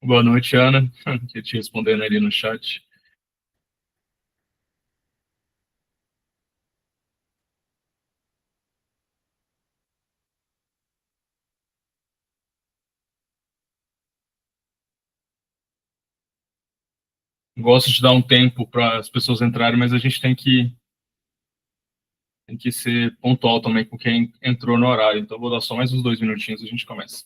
Boa noite, Ana. Que te respondendo ali no chat. Gosto de dar um tempo para as pessoas entrarem, mas a gente tem que ser pontual também com quem entrou no horário. Então, vou dar só mais uns 2 minutinhos e a gente começa.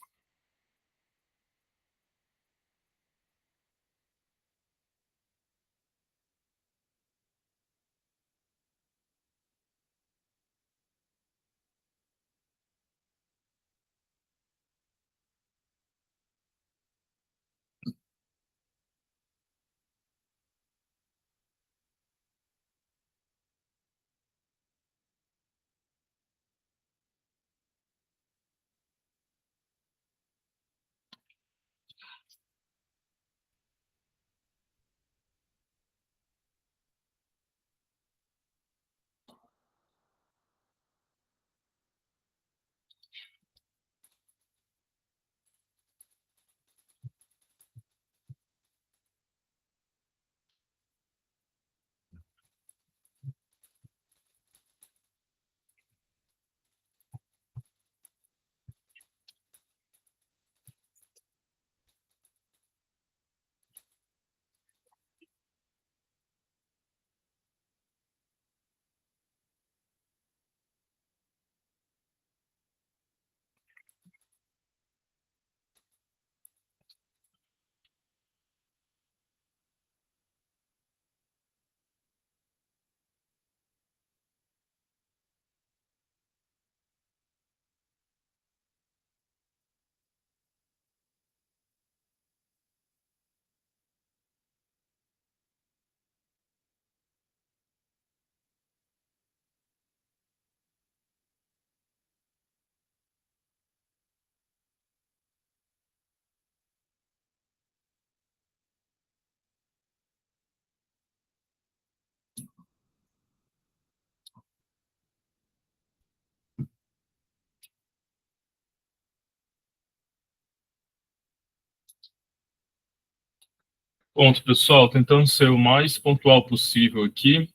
Ponto, pessoal. Tentando ser o mais pontual possível aqui.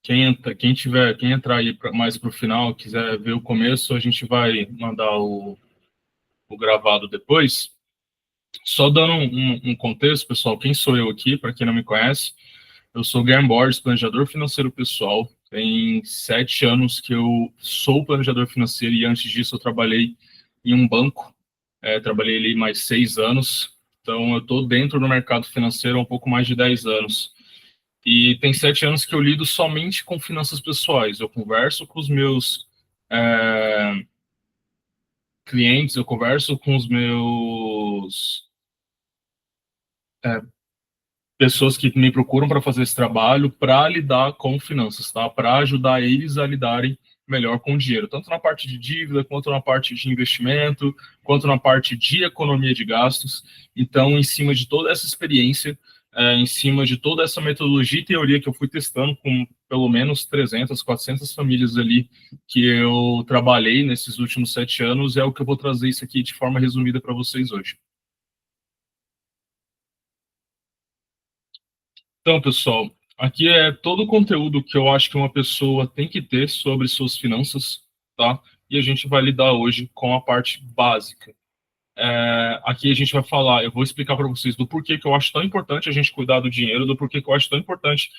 Quem entrar aí mais para o final, quiser ver o começo, a gente vai mandar o gravado depois. Só dando um contexto, pessoal, quem sou eu aqui, para quem não me conhece? Eu sou o Guilherme Borges, planejador financeiro pessoal. Tem 7 anos que eu sou planejador financeiro e antes disso eu trabalhei em um banco. Trabalhei ali mais 6 anos. Então eu estou dentro do mercado financeiro há um pouco mais de 10 anos. E tem 7 anos que eu lido somente com finanças pessoais. Eu converso com os meus clientes, eu converso com os meus pessoas que me procuram para fazer esse trabalho para lidar com finanças, tá? Para ajudar eles a lidarem melhor com o dinheiro, tanto na parte de dívida, quanto na parte de investimento, quanto na parte de economia de gastos. Então, em cima de toda essa experiência, em cima de toda essa metodologia e teoria que eu fui testando com pelo menos 300, 400 famílias ali que eu trabalhei nesses últimos 7 anos, é o que eu vou trazer isso aqui de forma resumida para vocês hoje. Então, pessoal, aqui é todo o conteúdo que eu acho que uma pessoa tem que ter sobre suas finanças, tá? E a gente vai lidar hoje com a parte básica. Aqui a gente vai falar, eu vou explicar para vocês do porquê que eu acho tão importante a gente cuidar do dinheiro, do porquê que eu acho tão importante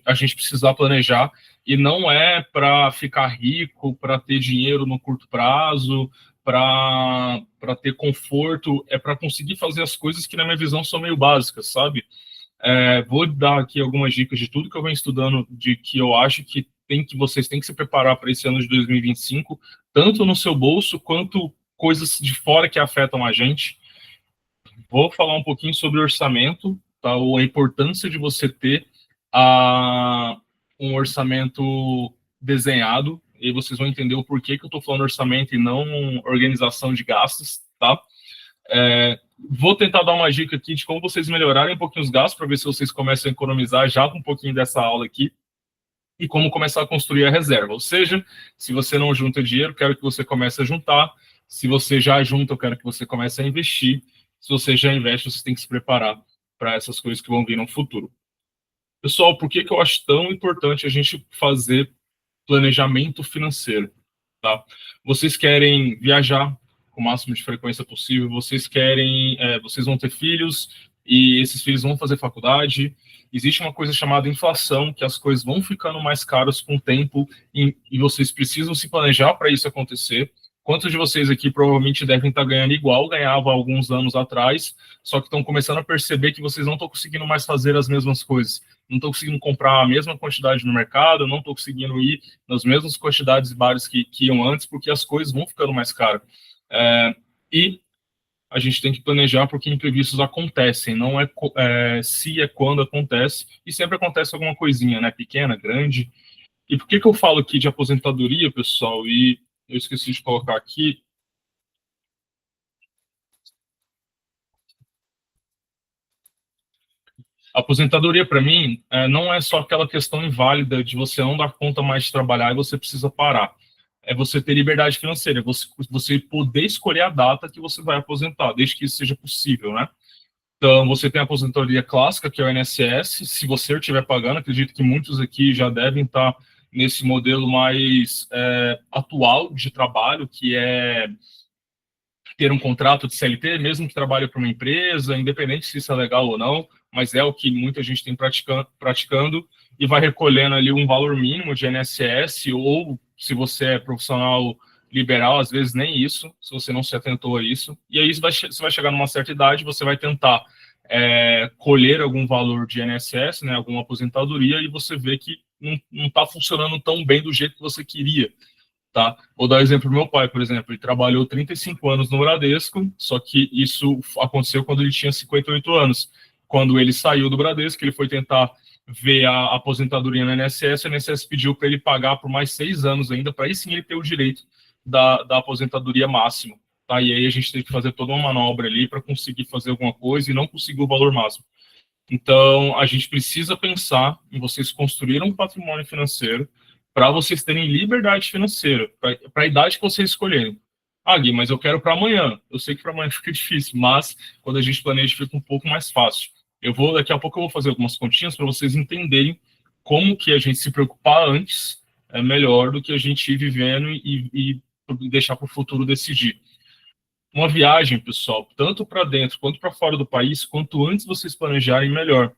a gente precisar planejar, e não é para ficar rico, para ter dinheiro no curto prazo, para ter conforto, é para conseguir fazer as coisas que, na minha visão, são meio básicas, sabe? Vou dar aqui algumas dicas de tudo que eu venho estudando, de que eu acho que vocês têm que se preparar para esse ano de 2025, tanto no seu bolso quanto coisas de fora que afetam a gente. Vou falar um pouquinho sobre orçamento, tá? Ou a importância de você ter um orçamento desenhado, e vocês vão entender o porquê que eu estou falando orçamento e não organização de gastos, tá? Vou tentar dar uma dica aqui de como vocês melhorarem um pouquinho os gastos, para ver se vocês começam a economizar já com um pouquinho dessa aula aqui, e como começar a construir a reserva. Ou seja, se você não junta dinheiro, quero que você comece a juntar. Se você já junta, eu quero que você comece a investir. se você já investe, você tem que se preparar para essas coisas que vão vir no futuro. Pessoal, por que eu acho tão importante a gente fazer planejamento financeiro? Tá? Vocês querem viajar com o máximo de frequência possível, vocês vão ter filhos e esses filhos vão fazer faculdade. Existe uma coisa chamada inflação, que as coisas vão ficando mais caras com o tempo e vocês precisam se planejar para isso acontecer. Quantos de vocês aqui provavelmente devem estar ganhando igual ganhava há alguns anos atrás, só que estão começando a perceber que vocês não estão conseguindo mais fazer as mesmas coisas, não estou conseguindo comprar a mesma quantidade no mercado, não estou conseguindo ir nas mesmas quantidades de bares que iam antes, porque as coisas vão ficando mais caras. E a gente tem que planejar porque imprevistos acontecem, não se é quando acontece, e sempre acontece alguma coisinha, né, pequena, grande. E por que eu falo aqui de aposentadoria, pessoal? E eu esqueci de colocar aqui. A aposentadoria, para mim, não é só aquela questão inválida de você não dar conta mais de trabalhar e você precisa parar. É você ter liberdade financeira, você poder escolher a data que você vai aposentar, desde que isso seja possível, né? Então, você tem a aposentadoria clássica, que é o INSS. Se você estiver pagando, acredito que muitos aqui já devem estar nesse modelo mais atual de trabalho, que é ter um contrato de CLT, mesmo que trabalhe para uma empresa, independente se isso é legal ou não, mas é o que muita gente tem praticando e vai recolhendo ali um valor mínimo de INSS, ou se você é profissional liberal, às vezes nem isso, se você não se atentou a isso. E aí você vai chegar numa certa idade, você vai tentar colher algum valor de INSS, né, alguma aposentadoria, e você vê que não está funcionando tão bem do jeito que você queria. Tá? Vou dar um exemplo do meu pai, por exemplo. Ele trabalhou 35 anos no Bradesco, só que isso aconteceu quando ele tinha 58 anos. Quando ele saiu do Bradesco, ele foi tentar ver a aposentadoria no INSS, o INSS pediu para ele pagar por mais 6 anos ainda, para aí sim ele ter o direito da aposentadoria máxima. Tá? E aí a gente teve que fazer toda uma manobra ali para conseguir fazer alguma coisa e não conseguir o valor máximo. Então, a gente precisa pensar em vocês construírem um patrimônio financeiro para vocês terem liberdade financeira, para a idade que vocês escolherem. Ah, Gui, mas eu quero para amanhã. Eu sei que para amanhã fica difícil, mas quando a gente planeja fica um pouco mais fácil. Daqui a pouco eu vou fazer algumas continhas para vocês entenderem como que a gente se preocupar antes é melhor do que a gente ir vivendo e deixar para o futuro decidir. Uma viagem, pessoal, tanto para dentro quanto para fora do país, quanto antes vocês planejarem, melhor.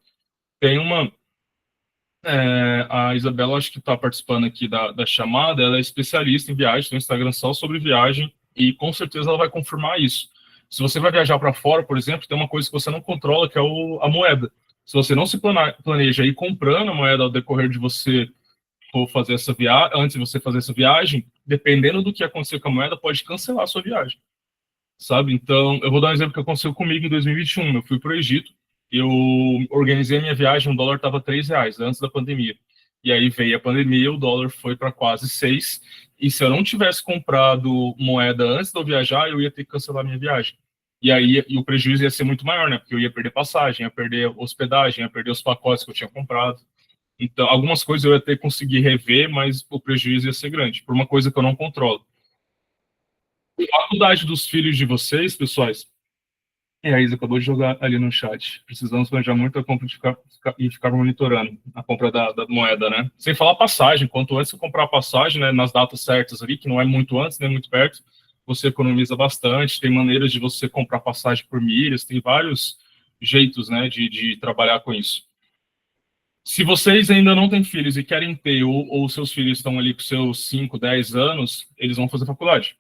Tem uma. A Isabela, acho que está participando aqui da chamada, ela é especialista em viagem, tem um Instagram só sobre viagem, e com certeza ela vai confirmar isso. Se você vai viajar para fora, por exemplo, tem uma coisa que você não controla, que é a moeda. Se você não se planeja ir comprando a moeda ao decorrer de você for fazer essa viagem, antes de você fazer essa viagem, dependendo do que acontecer com a moeda, pode cancelar a sua viagem, sabe? Então, eu vou dar um exemplo que aconteceu comigo em 2021. Eu fui para o Egito, eu organizei a minha viagem, o dólar estava R$ 3 antes da pandemia. E aí veio a pandemia, o dólar foi para quase 6. E se eu não tivesse comprado moeda antes de eu viajar, eu ia ter que cancelar minha viagem. E aí o prejuízo ia ser muito maior, né? Porque eu ia perder passagem, ia perder hospedagem, ia perder os pacotes que eu tinha comprado. Então, algumas coisas eu ia ter que conseguir rever, mas o prejuízo ia ser grande, por uma coisa que eu não controlo. A faculdade dos filhos de vocês, pessoais, a Isa acabou de jogar ali no chat. Precisamos planejar muito a compra e ficar monitorando a compra da moeda, né? Sem falar passagem. Quanto antes você comprar a passagem, né, nas datas certas ali, que não é muito antes, nem muito perto, você economiza bastante. Tem maneiras de você comprar passagem por milhas, tem vários jeitos, né, de trabalhar com isso. Se vocês ainda não têm filhos e querem ter, ou seus filhos estão ali com seus 5, 10 anos, eles vão fazer faculdade.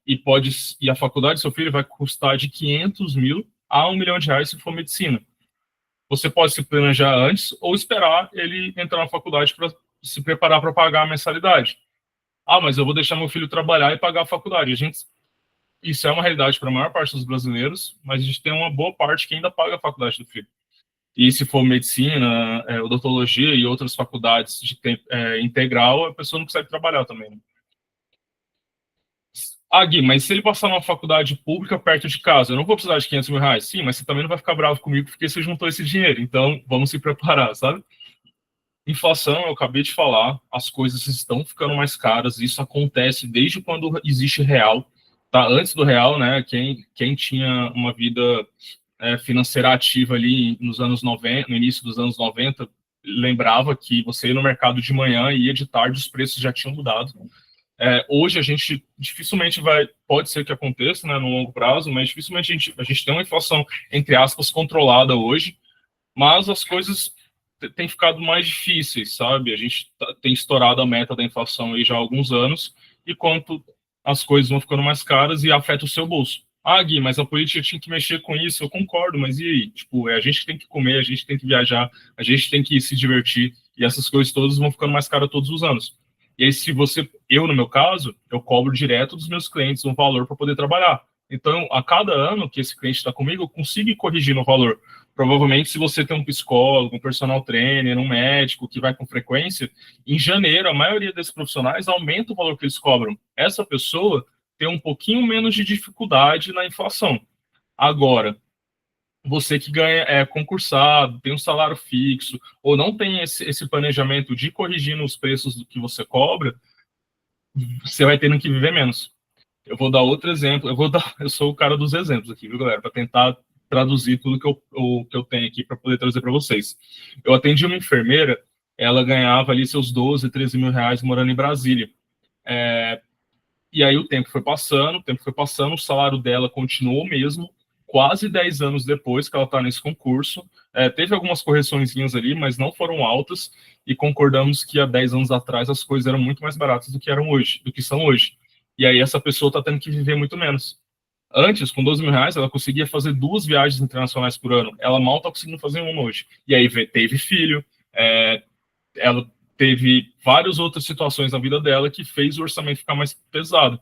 E a faculdade do seu filho vai custar de 500 mil a R$ 1 milhão se for medicina. Você pode se planejar antes ou esperar ele entrar na faculdade para se preparar para pagar a mensalidade. Ah, mas eu vou deixar meu filho trabalhar e pagar a faculdade. Isso é uma realidade para a maior parte dos brasileiros, mas a gente tem uma boa parte que ainda paga a faculdade do filho. E se for medicina, odontologia e outras faculdades de tempo integral, a pessoa não consegue trabalhar também, né? Ah, Gui, mas se ele passar numa faculdade pública perto de casa, eu não vou precisar de R$ 500 mil? Sim, mas você também não vai ficar bravo comigo porque você juntou esse dinheiro. Então, vamos se preparar, sabe? Inflação, eu acabei de falar, as coisas estão ficando mais caras. Isso acontece desde quando existe real. tá? Antes do real, né? Quem tinha uma vida financeira ativa ali nos anos 90, no início dos anos 90, lembrava que você ia no mercado de manhã e ia de tarde, os preços já tinham mudado. Hoje a gente dificilmente pode ser que aconteça, né, no longo prazo, mas dificilmente a gente tem uma inflação, entre aspas, controlada hoje, mas as coisas têm ficado mais difíceis, sabe? A gente tem estourado a meta da inflação aí já há alguns anos, e quanto as coisas vão ficando mais caras e afeta o seu bolso. Ah, Gui, mas a política tinha que mexer com isso, eu concordo, mas e aí? Tipo, a gente tem que comer, a gente tem que viajar, a gente tem que se divertir, e essas coisas todas vão ficando mais caras todos os anos. E aí, se você, eu no meu caso, eu cobro direto dos meus clientes um valor para poder trabalhar. Então, a cada ano que esse cliente está comigo, eu consigo ir corrigindo o valor. Provavelmente, se você tem um psicólogo, um personal trainer, um médico que vai com frequência, em janeiro, a maioria desses profissionais aumenta o valor que eles cobram. Essa pessoa tem um pouquinho menos de dificuldade na inflação. Agora, você que ganha concursado, tem um salário fixo, ou não tem esse planejamento de corrigir os preços do que você cobra, você vai tendo que viver menos. Eu vou dar outro exemplo. Eu sou o cara dos exemplos aqui, viu, galera? Para tentar traduzir tudo que eu tenho aqui para poder trazer para vocês. Eu atendi uma enfermeira, ela ganhava ali seus 12, 13 mil reais morando em Brasília. E aí o tempo foi passando, o salário dela continuou o mesmo, quase 10 anos depois que ela está nesse concurso. Teve algumas correçõezinhas ali, mas não foram altas, e concordamos que há 10 anos atrás as coisas eram muito mais baratas do que eram hoje, do que são hoje. E aí essa pessoa está tendo que viver muito menos. Antes, com 12 mil reais, ela conseguia fazer 2 viagens internacionais por ano. Ela mal está conseguindo fazer uma hoje. E aí teve filho, ela teve várias outras situações na vida dela que fez o orçamento ficar mais pesado.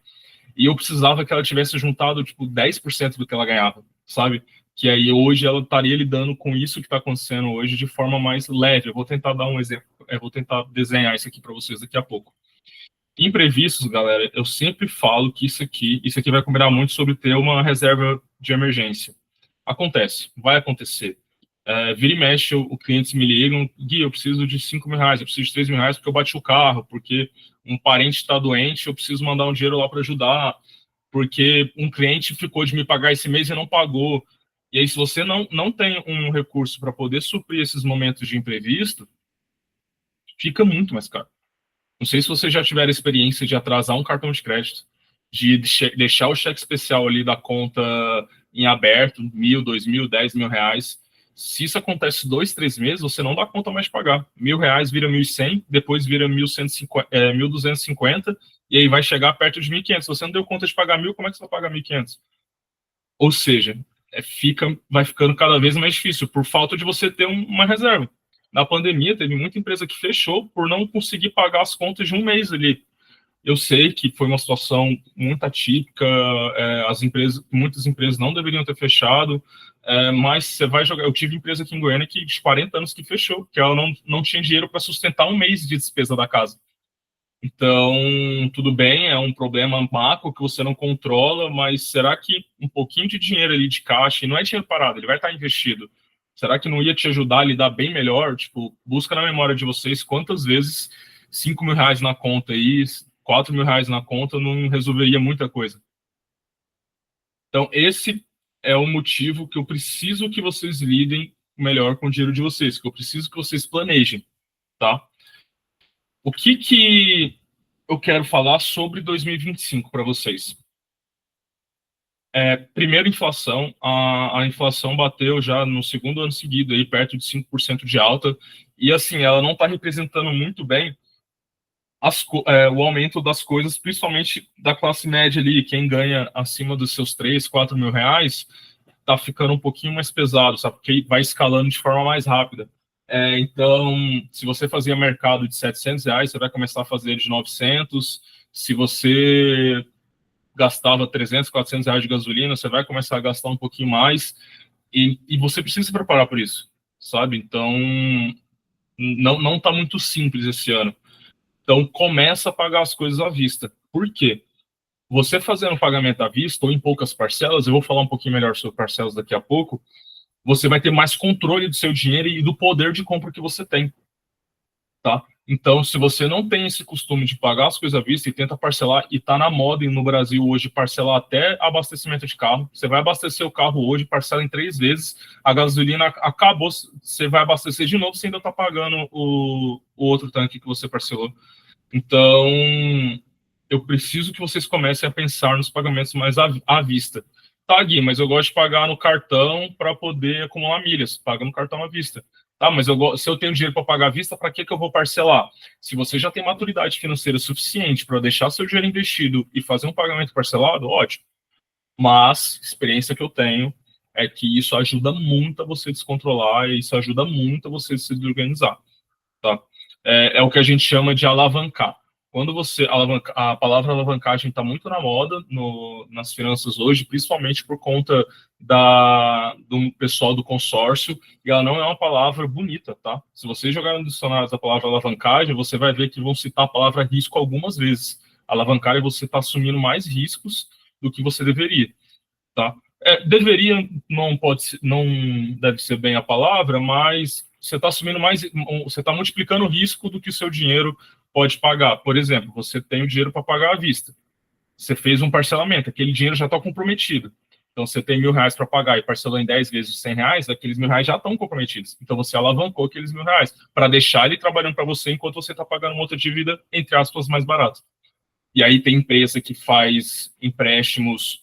E eu precisava que ela tivesse juntado, tipo, 10% do que ela ganhava, sabe? Que aí hoje ela estaria lidando com isso que está acontecendo hoje de forma mais leve. Eu vou tentar dar um exemplo, vou tentar desenhar isso aqui para vocês daqui a pouco. Imprevistos, galera, eu sempre falo que isso aqui vai combinar muito sobre ter uma reserva de emergência. Acontece, vai acontecer. Vira e mexe, clientes me ligam, Gui, eu preciso de 5 mil reais, eu preciso de 3 mil reais porque eu bati o carro, porque um parente está doente, eu preciso mandar um dinheiro lá para ajudar, porque um cliente ficou de me pagar esse mês e não pagou. E aí, se você não tem um recurso para poder suprir esses momentos de imprevisto, fica muito mais caro. Não sei se você já tiver a experiência de atrasar um cartão de crédito, de deixar o cheque especial ali da conta em aberto, 1.000, 2.000, 10 mil reais. Se isso acontece 2, 3 meses, você não dá conta mais de pagar. 1.000 reais vira 1.100, depois vira 1.250, e aí vai chegar perto de 1.500. Se você não deu conta de pagar 1.000, como é que você vai pagar 1.500? Ou seja, vai ficando cada vez mais difícil por falta de você ter uma reserva. Na pandemia, teve muita empresa que fechou por não conseguir pagar as contas de um mês ali. Eu sei que foi uma situação muito atípica, muitas empresas não deveriam ter fechado, mas você vai jogar. Eu tive empresa aqui em Goiânia que de 40 anos que fechou, que ela não tinha dinheiro para sustentar um mês de despesa da casa. Então, tudo bem, é um problema macro que você não controla, mas será que um pouquinho de dinheiro ali de caixa, e não é dinheiro parado, ele vai estar investido, será que não ia te ajudar a lidar bem melhor? Tipo, busca na memória de vocês quantas vezes 5 mil reais na conta aí, 4 mil reais na conta não resolveria muita coisa. Então, esse é o motivo que eu preciso que vocês lidem melhor com o dinheiro de vocês, que eu preciso que vocês planejem, tá? O que eu quero falar sobre 2025 para vocês? Primeiro, inflação. A inflação bateu já no segundo ano seguido, aí, perto de 5% de alta, e assim, ela não está representando muito bem o aumento das coisas, principalmente da classe média ali, quem ganha acima dos seus 3, 4 mil reais, está ficando um pouquinho mais pesado, sabe? Porque vai escalando de forma mais rápida. Então, se você fazia mercado de 700 reais, você vai começar a fazer de 900. Se você gastava 300, 400 reais de gasolina, você vai começar a gastar um pouquinho mais. E você precisa se preparar por isso, sabe? Então, não está muito simples esse ano. Então, começa a pagar as coisas à vista. Por quê? Você fazendo o pagamento à vista ou em poucas parcelas, eu vou falar um pouquinho melhor sobre parcelas daqui a pouco, você vai ter mais controle do seu dinheiro e do poder de compra que você tem, tá? Então, se você não tem esse costume de pagar as coisas à vista e tenta parcelar, e tá na moda no Brasil hoje parcelar até abastecimento de carro, você vai abastecer o carro hoje, parcela em 3 vezes, a gasolina acabou, você vai abastecer de novo, você ainda tá pagando o outro tanque que você parcelou. Então, eu preciso que vocês comecem a pensar nos pagamentos mais à vista. Tá, Gui, mas eu gosto de pagar no cartão para poder acumular milhas. Paga no cartão à vista. Tá, mas se eu tenho dinheiro para pagar à vista, para que eu vou parcelar? Se você já tem maturidade financeira suficiente para deixar seu dinheiro investido e fazer um pagamento parcelado, ótimo. Mas, experiência que eu tenho é que isso ajuda muito a você descontrolar e isso ajuda muito a você se desorganizar. Tá? É o que a gente chama de alavancar. Quando você alavanca, a palavra alavancagem está muito na moda nas finanças hoje, principalmente por conta do pessoal do consórcio, e ela não é uma palavra bonita, tá? Se você jogar no dicionário a palavra alavancagem, você vai ver que vão citar a palavra risco algumas vezes. Alavancar é você estar assumindo mais riscos do que você deveria, tá? Deveria não deve ser bem a palavra, mas você está assumindo mais, você está multiplicando o risco do que o seu dinheiro pode pagar. Por exemplo, você tem o dinheiro para pagar à vista, você fez um parcelamento, aquele dinheiro já está comprometido. Então, você tem R$ 1.000 para pagar e parcelou em 10 vezes R$ 100, aqueles R$ 1.000 já estão comprometidos. Então, você alavancou aqueles R$ 1.000 para deixar ele trabalhando para você enquanto você está pagando uma outra dívida, entre aspas, mais barata. E aí tem empresa que faz empréstimos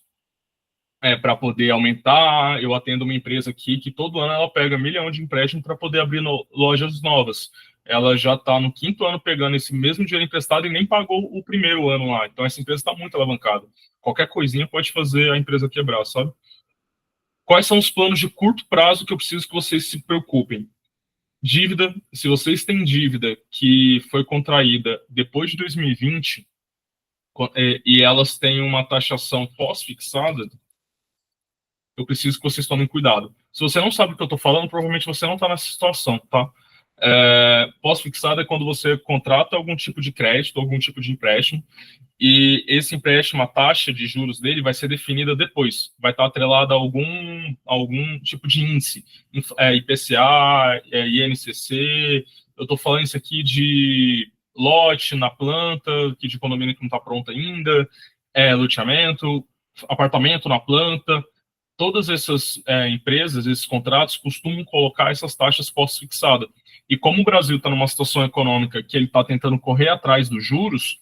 para poder aumentar. Eu atendo uma empresa aqui que todo ano ela pega 1 milhão de empréstimo para poder abrir lojas novas. Ela já está no 5º ano pegando esse mesmo dinheiro emprestado e nem pagou o primeiro ano lá. Então essa empresa está muito alavancada. Qualquer coisinha pode fazer a empresa quebrar, sabe? Quais são os planos de curto prazo que eu preciso que vocês se preocupem? Dívida, se vocês têm dívida que foi contraída depois de 2020 e elas têm uma taxação pós-fixada, eu preciso que vocês tomem cuidado. Se você não sabe o que eu estou falando, provavelmente você não está nessa situação, tá? Pós-fixado é quando você contrata algum tipo de crédito, algum tipo de empréstimo, e esse empréstimo, a taxa de juros dele vai ser definida depois. Vai estar atrelada a algum tipo de índice, IPCA, INCC. Eu estou falando isso aqui de lote na planta, que de condomínio que não está pronto ainda, loteamento, apartamento na planta. Todas essas empresas, esses contratos, costumam colocar essas taxas pós-fixadas. E como o Brasil está numa situação econômica que ele está tentando correr atrás dos juros,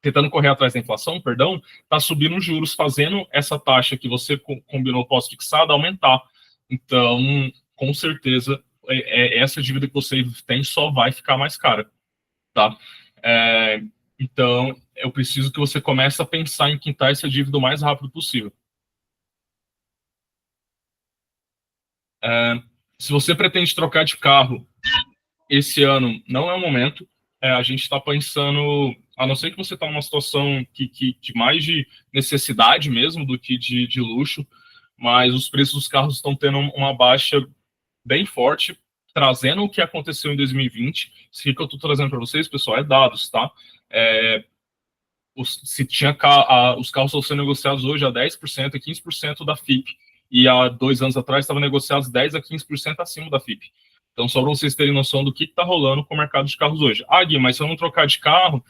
tentando correr atrás da inflação, perdão, está subindo os juros, fazendo essa taxa que você combinou pós-fixada aumentar. Então, com certeza, essa dívida que você tem só vai ficar mais cara, tá? Então, eu preciso que você comece a pensar em quitar essa dívida o mais rápido possível. Se você pretende trocar de carro esse ano, não é o momento. A gente está pensando, a não ser que você está numa situação de mais de necessidade mesmo do que de luxo, mas os preços dos carros estão tendo uma baixa bem forte, trazendo o que aconteceu em 2020. Isso que eu estou trazendo para vocês, pessoal, é dados, tá? Os carros estão sendo negociados hoje a 10% e 15% da FIP. E há 2 anos atrás estavam negociados 10% a 15% acima da FIP. Então, só para vocês terem noção do que está rolando com o mercado de carros hoje. Gui, mas se eu não trocar de carro,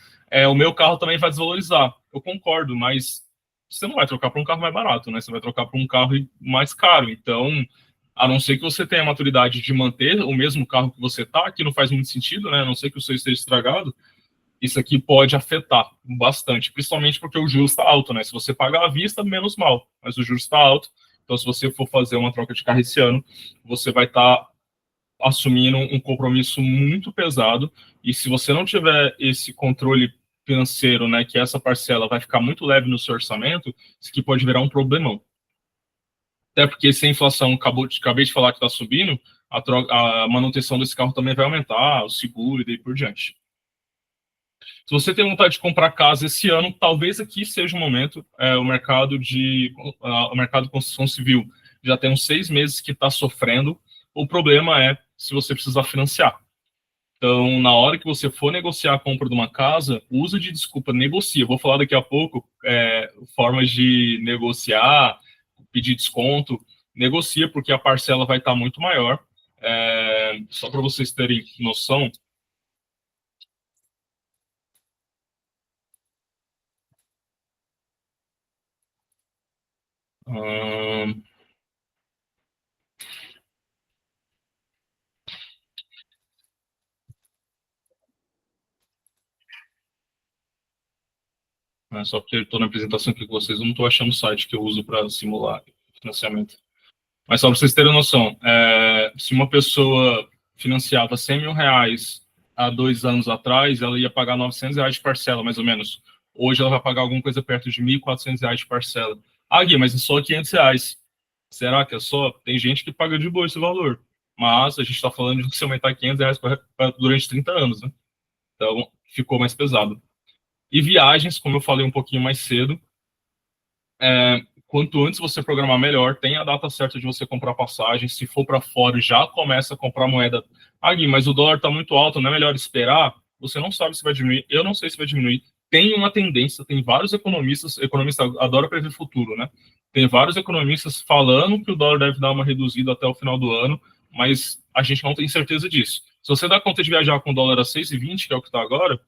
o meu carro também vai desvalorizar. Eu concordo, mas você não vai trocar para um carro mais barato, né? Você vai trocar para um carro mais caro. Então, a não ser que você tenha a maturidade de manter o mesmo carro que você está, que não faz muito sentido, né? A não ser que o seu esteja estragado, isso aqui pode afetar bastante, principalmente porque o juros está alto, né? Se você pagar à vista, menos mal, mas o juros está alto. Então, se você for fazer uma troca de carro esse ano, você vai estar assumindo um compromisso muito pesado. E se você não tiver esse controle financeiro, né, que essa parcela vai ficar muito leve no seu orçamento, isso aqui pode virar um problemão. Até porque se a inflação, acabei de falar que está subindo, a manutenção desse carro também vai aumentar, o seguro e daí por diante. Se você tem vontade de comprar casa esse ano, talvez aqui seja o momento. O mercado de construção civil já tem uns 6 meses que está sofrendo. O problema é se você precisar financiar. Então, na hora que você for negociar a compra de uma casa, usa de desculpa, negocia. Vou falar daqui a pouco formas de negociar, pedir desconto. Negocia, porque a parcela vai estar muito maior. Só para vocês terem noção, Ahn, Só porque eu estou na apresentação aqui com vocês, eu não estou achando o site que eu uso para simular financiamento. Mas só para vocês terem noção, se uma pessoa financiava R$ 100.000 há 2 anos atrás, ela ia pagar R$ 900 de parcela, mais ou menos. Hoje ela vai pagar alguma coisa perto de R$ 1.400 de parcela. Ah, Gui, mas é só R$ 500. Será que é só? Tem gente que paga de boa esse valor. Mas a gente está falando de você aumentar R$ 500 durante 30 anos, né? Então ficou mais pesado. E viagens, como eu falei um pouquinho mais cedo, quanto antes você programar melhor, tem a data certa de você comprar passagem. Se for para fora, já começa a comprar moeda. Ah, Gui, mas o dólar está muito alto, não é melhor esperar? Você não sabe se vai diminuir. Eu não sei se vai diminuir. Tem uma tendência, tem vários economistas adoram prever futuro, né? Tem vários economistas falando que o dólar deve dar uma reduzida até o final do ano, mas a gente não tem certeza disso. Se você dá conta de viajar com o dólar a 6,20, que é o que está agora,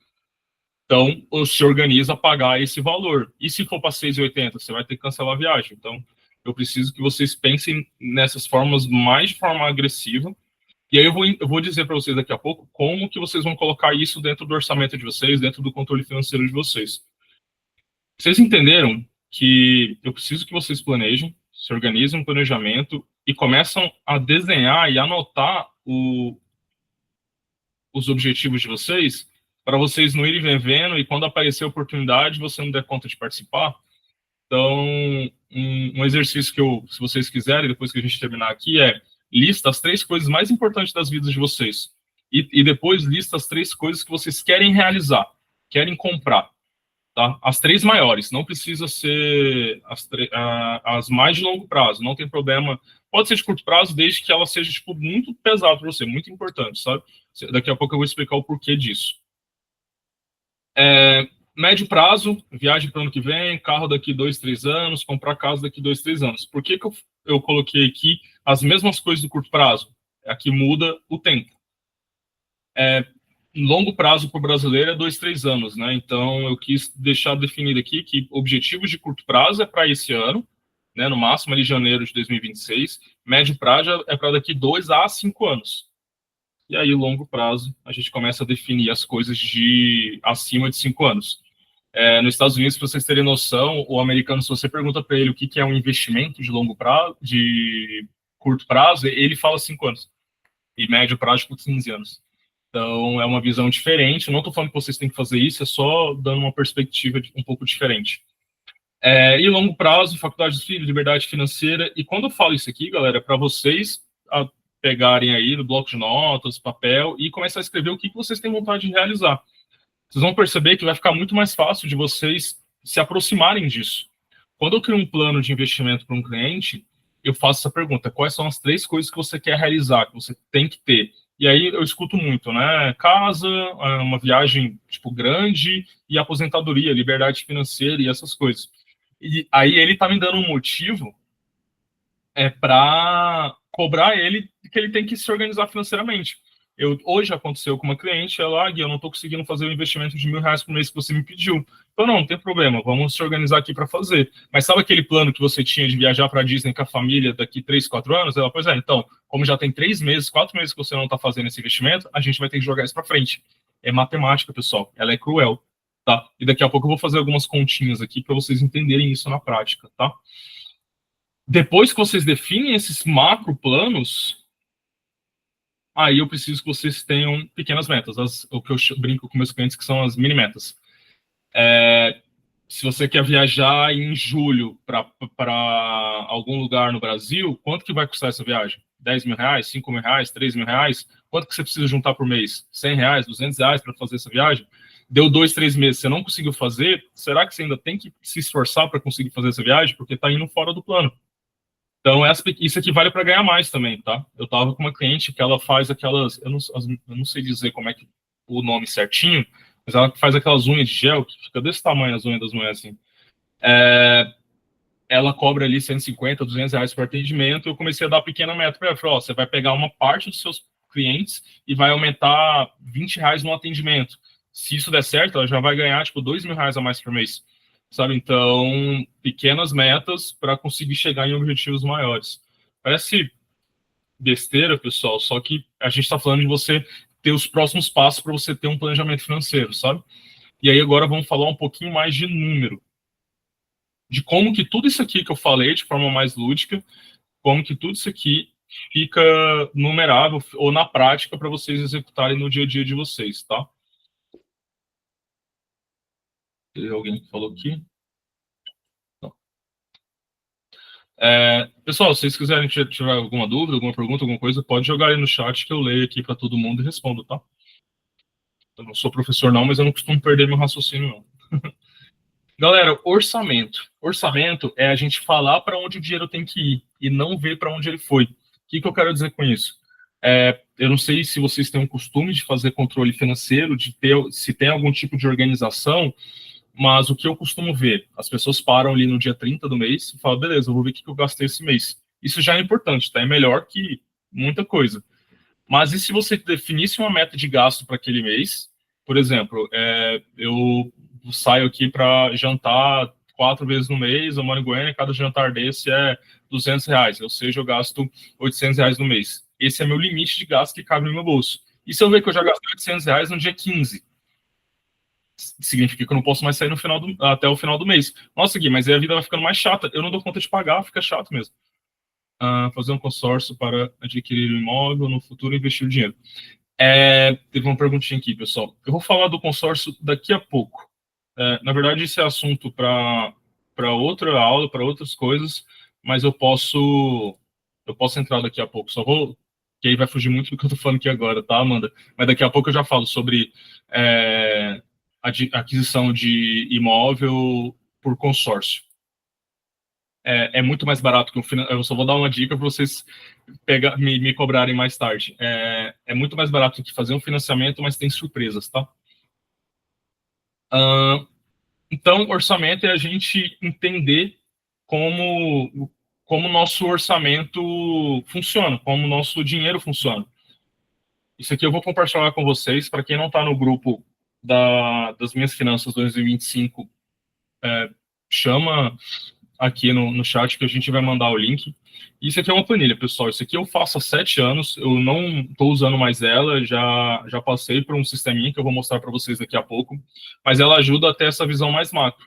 então, se organiza a pagar esse valor. E se for para 6,80, você vai ter que cancelar a viagem. Então, eu preciso que vocês pensem nessas formas mais de forma agressiva. E aí eu vou dizer para vocês daqui a pouco como que vocês vão colocar isso dentro do orçamento de vocês, dentro do controle financeiro de vocês. Vocês entenderam que eu preciso que vocês planejem, se organizem um planejamento e começam a desenhar e anotar os objetivos de vocês, para vocês não irem vivendo e quando aparecer a oportunidade você não der conta de participar. Então, um exercício que se vocês quiserem, depois que a gente terminar aqui, lista as 3 coisas mais importantes das vidas de vocês. E depois lista as 3 coisas que vocês querem realizar, querem comprar. Tá? As 3 maiores, não precisa ser as mais de longo prazo, não tem problema. Pode ser de curto prazo, desde que ela seja tipo, muito pesada para você, muito importante, sabe? Daqui a pouco eu vou explicar o porquê disso. Médio prazo, viagem para o ano que vem, carro daqui 2, 3 anos, comprar casa daqui 2, 3 anos. Por que eu coloquei aqui as mesmas coisas do curto prazo? Aqui muda o tempo. Longo prazo para o brasileiro é 2, 3 anos, né? Então eu quis deixar definido aqui que objetivos de curto prazo é para esse ano, né? No máximo ali janeiro de 2026. Médio prazo é para daqui 2 a 5 anos. E aí, longo prazo, a gente começa a definir as coisas de acima de 5 anos. Nos Estados Unidos, para vocês terem noção, o americano, se você pergunta para ele o que é um investimento de longo prazo, de curto prazo, ele fala 5 anos. E médio prazo, por 15 anos. Então, é uma visão diferente. Não estou falando que vocês têm que fazer isso, é só dando uma perspectiva um pouco diferente. E longo prazo, faculdade dos filhos, liberdade financeira. E quando eu falo isso aqui, galera, é para vocês pegarem aí no bloco de notas, papel, e começar a escrever o que vocês têm vontade de realizar. Vocês vão perceber que vai ficar muito mais fácil de vocês se aproximarem disso. Quando eu crio um plano de investimento para um cliente, eu faço essa pergunta: quais são as 3 coisas que você quer realizar, que você tem que ter? E aí eu escuto muito, né? Casa, uma viagem tipo grande e aposentadoria, liberdade financeira e essas coisas. E aí ele tá me dando um motivo para cobrar ele que ele tem que se organizar financeiramente. Hoje aconteceu com uma cliente, ela, Gui, eu não estou conseguindo fazer o investimento de R$ 1.000 por mês que você me pediu. Então, não tem problema, vamos se organizar aqui para fazer. Mas sabe aquele plano que você tinha de viajar para a Disney com a família daqui 3, 4 anos? Ela, pois então, como já tem 3 meses, 4 meses que você não está fazendo esse investimento, a gente vai ter que jogar isso para frente. É matemática, pessoal, ela é cruel, tá? E daqui a pouco eu vou fazer algumas continhas aqui para vocês entenderem isso na prática, tá? Depois que vocês definem esses macro planos, aí eu preciso que vocês tenham pequenas metas, o que eu brinco com meus clientes, que são as mini metas. Se você quer viajar em julho para algum lugar no Brasil, quanto que vai custar essa viagem? R$ 10.000, R$ 5.000, R$ 3.000? Quanto que você precisa juntar por mês? R$ 100, R$ 200 para fazer essa viagem? Deu 2, 3 meses, você não conseguiu fazer, será que você ainda tem que se esforçar para conseguir fazer essa viagem? Porque está indo fora do plano. Então, isso aqui vale para ganhar mais também, tá? Eu tava com uma cliente que ela faz aquelas, eu não sei dizer como é que o nome certinho, mas ela faz aquelas unhas de gel, que fica desse tamanho as unhas das mulheres, assim. Ela cobra ali 150, R$ 200 por atendimento, eu comecei a dar pequena meta para ela. Falei, você vai pegar uma parte dos seus clientes e vai aumentar R$ 20 no atendimento. Se isso der certo, ela já vai ganhar, tipo, R$ 2.000 a mais por mês. sabe? Então, pequenas metas para conseguir chegar em objetivos maiores. Parece besteira, pessoal, só que a gente está falando de você ter os próximos passos para você ter um planejamento financeiro, sabe? E aí agora vamos falar um pouquinho mais de número, de como que tudo isso aqui que eu falei de forma mais lúdica, como que tudo isso aqui fica numerável ou na prática para vocês executarem no dia a dia de vocês, tá? Tem alguém que falou aqui? Não. Pessoal, se vocês quiserem tiver alguma dúvida, alguma pergunta, alguma coisa, pode jogar aí no chat que eu leio aqui para todo mundo e respondo, tá? Eu não sou professor não, mas eu não costumo perder meu raciocínio não. Galera, orçamento. Orçamento é a gente falar para onde o dinheiro tem que ir e não ver para onde ele foi. O que eu quero dizer com isso? Eu não sei se vocês têm um costume de fazer controle financeiro, de ter, se tem algum tipo de organização, mas o que eu costumo ver, as pessoas param ali no dia 30 do mês e falam, beleza, eu vou ver o que eu gastei esse mês. Isso já é importante, tá? É melhor que muita coisa. Mas e se você definisse uma meta de gasto para aquele mês? Por exemplo, eu saio aqui para jantar 4 vezes no mês, eu moro em Goiânia, cada jantar desse é R$ 200, ou seja, eu gasto R$ 800 no mês. Esse é meu limite de gasto que cabe no meu bolso. E se eu ver que eu já gastei R$ 800 no dia 15? Significa que eu não posso mais sair no até o final do mês. Nossa, Gui, mas aí a vida vai ficando mais chata. Eu não dou conta de pagar, fica chato mesmo. Fazer um consórcio para adquirir um imóvel, no futuro investir o dinheiro. Teve uma perguntinha aqui, pessoal. Eu vou falar do consórcio daqui a pouco. Na verdade, esse é assunto para outra aula, para outras coisas, mas eu posso entrar daqui a pouco. Só vou, que aí vai fugir muito do que eu estou falando aqui agora, tá, Amanda? Mas daqui a pouco eu já falo sobre aquisição de imóvel por consórcio. É muito mais barato que um financiamento. Eu só vou dar uma dica para vocês me cobrarem mais tarde. É muito mais barato que fazer um financiamento, mas tem surpresas, tá? Então, orçamento é a gente entender como o nosso orçamento funciona, como o nosso dinheiro funciona. Isso aqui eu vou compartilhar com vocês. Para quem não está no grupo das minhas finanças 2025, chama aqui no chat que a gente vai mandar o link. Isso aqui é uma planilha, pessoal. Isso aqui eu faço há 7 anos. Eu não estou usando mais ela. Já passei por um sisteminha que eu vou mostrar para vocês daqui a pouco. Mas ela ajuda a ter essa visão mais macro.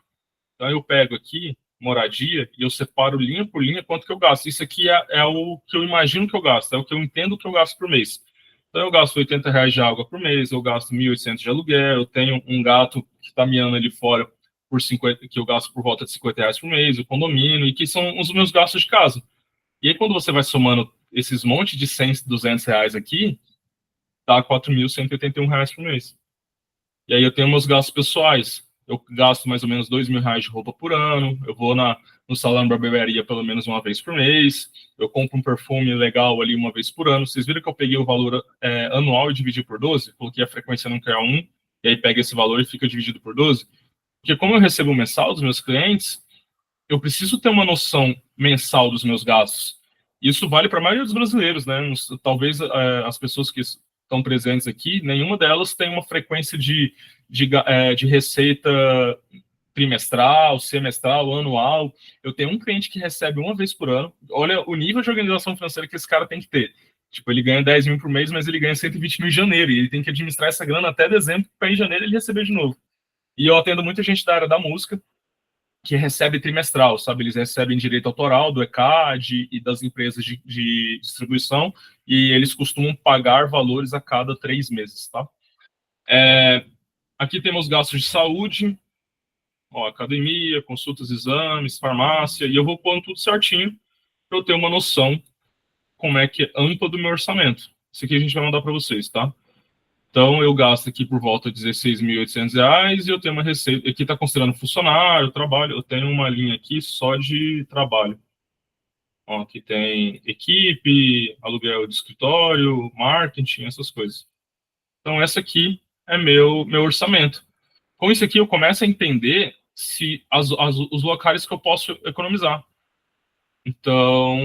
Então eu pego aqui moradia e eu separo linha por linha quanto que eu gasto. Isso aqui é o que eu imagino que eu gasto. É o que eu entendo que eu gasto por mês. Então eu gasto R$ 80 de água por mês. Eu gasto 1.800 de aluguel. Eu tenho um gato que está miando ali fora por 50, que eu gasto por volta de R$ 50 por mês, o condomínio, e que são os meus gastos de casa. E aí, quando você vai somando esses monte de 100, R$ 200 aqui, dá R$ 4.181 por mês. E aí eu tenho meus gastos pessoais. Eu gasto mais ou menos R$ 2.000 de roupa por ano, eu vou no salão da barbearia pelo menos uma vez por mês, eu compro um perfume legal ali uma vez por ano. Vocês viram que eu peguei o valor anual e dividi por 12? Coloquei a frequência nunca é 1, e aí pega esse valor e fica dividido por 12. Porque como eu recebo mensal dos meus clientes, eu preciso ter uma noção mensal dos meus gastos. Isso vale para a maioria dos brasileiros, né? Talvez as pessoas que estão presentes aqui, nenhuma delas tem uma frequência de receita trimestral, semestral, anual. Eu tenho um cliente que recebe uma vez por ano. Olha o nível de organização financeira que esse cara tem que ter. Tipo, ele ganha 10 mil por mês, mas ele ganha 120 mil em janeiro. E ele tem que administrar essa grana até dezembro, para em janeiro ele receber de novo. E eu atendo muita gente da área da música que recebe trimestral, sabe? Eles recebem direito autoral do ECAD e das empresas de distribuição, e eles costumam pagar valores a cada 3 meses, tá? Aqui temos gastos de saúde, academia, consultas, exames, farmácia, e eu vou pondo tudo certinho para eu ter uma noção como é que é ampla do meu orçamento. Isso aqui a gente vai mandar para vocês, tá? Então, eu gasto aqui por volta de R$ 16.800 e eu tenho uma receita. Aqui está considerando funcionário, trabalho. Eu tenho uma linha aqui só de trabalho. Aqui tem equipe, aluguel de escritório, marketing, essas coisas. Então, essa aqui é meu orçamento. Com isso aqui, eu começo a entender se os locais que eu posso economizar. Então,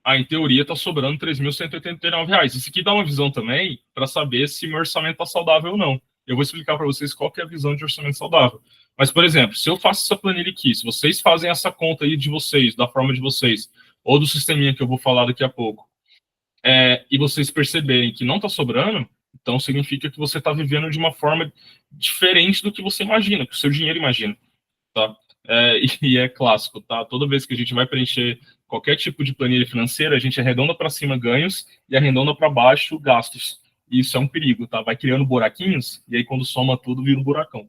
em teoria, está sobrando R$ 3.189. Isso aqui dá uma visão também para saber se meu orçamento está saudável ou não. eu vou explicar para vocês qual que é a visão de orçamento saudável. Mas, por exemplo, se eu faço essa planilha aqui, se vocês fazem essa conta aí de vocês, da forma de vocês, ou do sisteminha que eu vou falar daqui a pouco, e vocês perceberem que não está sobrando, então significa que você está vivendo de uma forma diferente do que você imagina, que o seu dinheiro imagina, tá? E é clássico, tá? Toda vez que a gente vai preencher qualquer tipo de planilha financeira, a gente arredonda para cima ganhos e arredonda para baixo gastos. E isso é um perigo, tá? Vai criando buraquinhos e aí quando soma tudo vira um buracão.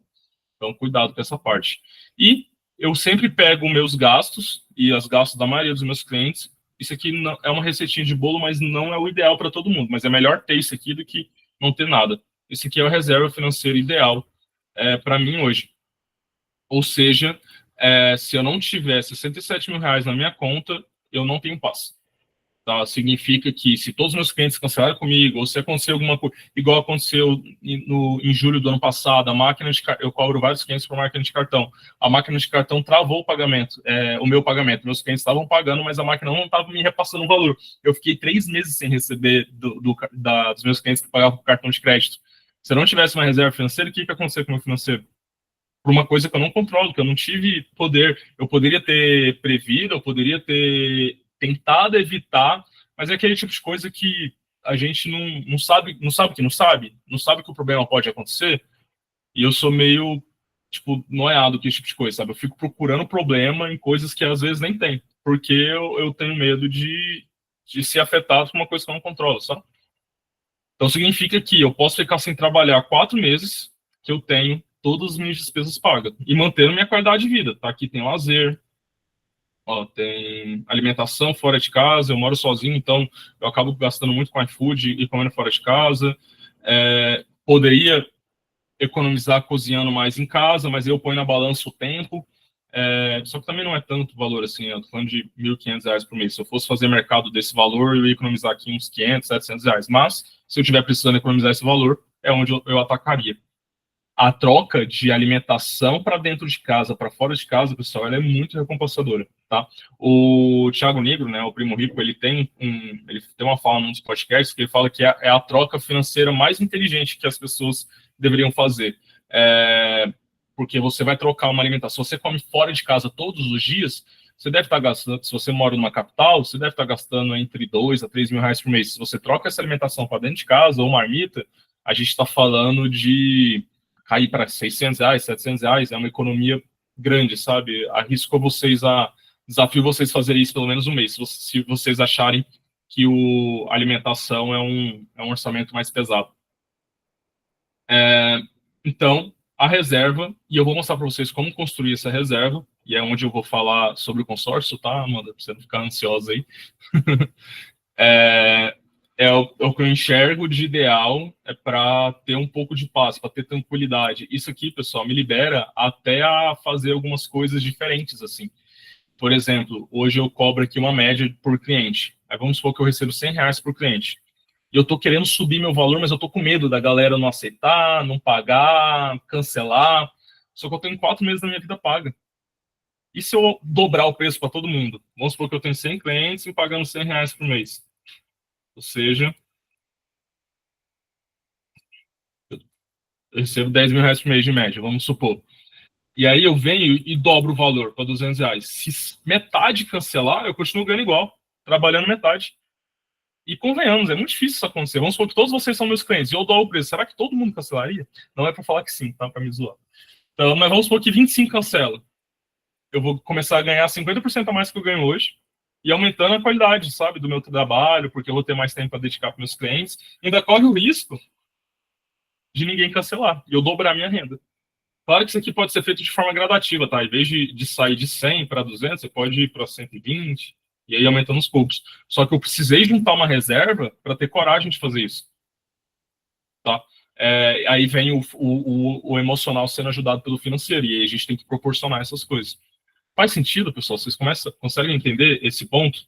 Então, cuidado com essa parte. E eu sempre pego meus gastos e os gastos da maioria dos meus clientes. Isso aqui não, é uma receitinha de bolo, mas não é o ideal para todo mundo. Mas é melhor ter isso aqui do que não ter nada. Esse aqui é a reserva financeira ideal para mim hoje. Ou seja, se eu não tiver 67 mil reais na minha conta, eu não tenho paz. Tá? Significa que se todos os meus clientes cancelaram comigo, ou se acontecer alguma coisa, igual aconteceu em julho do ano passado, a máquina de eu cobro vários clientes por máquina de cartão. A máquina de cartão travou o pagamento, o meu pagamento. Meus clientes estavam pagando, mas a máquina não estava me repassando o valor. Eu fiquei 3 meses sem receber dos meus clientes que pagavam com cartão de crédito. Se eu não tivesse uma reserva financeira, o que ia acontecer com o meu financeiro? Por uma coisa que eu não controlo, que eu não tive poder. Eu poderia ter prevido, eu poderia ter tentado evitar, mas é aquele tipo de coisa que a gente não sabe, não sabe que o problema pode acontecer, e eu sou meio, tipo, noiado com esse tipo de coisa, sabe? Eu fico procurando problema em coisas que às vezes nem tem, porque eu tenho medo de ser afetado por uma coisa que eu não controlo, sabe? Então significa que eu posso ficar sem trabalhar 4 meses, que eu tenho todas as minhas despesas pagas e mantendo minha qualidade de vida, tá? Aqui tem lazer, ó, tem alimentação fora de casa, eu moro sozinho, então eu acabo gastando muito com iFood e comendo fora de casa. Poderia economizar cozinhando mais em casa, mas eu ponho na balança o tempo. Só que também não é tanto valor assim, eu tô falando de R$ 1.500 por mês. Se eu fosse fazer mercado desse valor, eu ia economizar aqui uns 500, R$ 700. Mas, se eu estiver precisando economizar esse valor, é onde eu atacaria. A troca de alimentação para dentro de casa, para fora de casa, pessoal, ela é muito recompensadora, tá? O Thiago Negro, né, o Primo Rico, ele tem uma fala num dos podcasts que ele fala que é a troca financeira mais inteligente que as pessoas deveriam fazer. Porque você vai trocar uma alimentação, se você come fora de casa todos os dias, você deve estar gastando, se você mora numa capital, você deve estar gastando entre 2 a 3 mil reais por mês. Se você troca essa alimentação para dentro de casa ou marmita, a gente está falando de cair para R$ 600, R$ 700, é uma economia grande, sabe? Desafio vocês fazerem isso pelo menos um mês, se vocês acharem que a alimentação é um orçamento mais pesado. Então, a reserva, e eu vou mostrar para vocês como construir essa reserva, e é onde eu vou falar sobre o consórcio, tá, Amanda? Pra você não ficar ansiosa aí. É o que eu enxergo de ideal para ter um pouco de paz, para ter tranquilidade. Isso aqui, pessoal, me libera até a fazer algumas coisas diferentes, assim. Por exemplo, hoje eu cobro aqui uma média por cliente. Aí vamos supor que eu recebo R$ 100 por cliente. E eu estou querendo subir meu valor, mas eu estou com medo da galera não aceitar, não pagar, cancelar. Só que eu tenho 4 meses da minha vida paga. E se eu dobrar o preço para todo mundo? Vamos supor que eu tenho 100 clientes me pagando R$ 100 por mês. Ou seja, eu recebo R$ 10.000 por mês de média, vamos supor. E aí eu venho e dobro o valor para R$ 200. Se metade cancelar, eu continuo ganhando igual, trabalhando metade. E convenhamos, é muito difícil isso acontecer. Vamos supor que todos vocês são meus clientes e eu dou o preço. Será que todo mundo cancelaria? Não é para falar que sim, tá? Para me zoar. Então, mas vamos supor que 25 cancela. Eu vou começar a ganhar 50% a mais que eu ganho hoje e aumentando a qualidade, sabe, do meu trabalho, porque eu vou ter mais tempo para dedicar para meus clientes. E ainda corre o risco de ninguém cancelar e eu dobrar a minha renda. Claro que isso aqui pode ser feito de forma gradativa, tá? Em vez de sair de 100 para 200, você pode ir para 120 e aí aumentando os poucos. Só que eu precisei juntar uma reserva para ter coragem de fazer isso, tá? Aí vem o emocional sendo ajudado pelo financeiro e aí a gente tem que proporcionar essas coisas. Faz sentido, pessoal? Vocês conseguem entender esse ponto?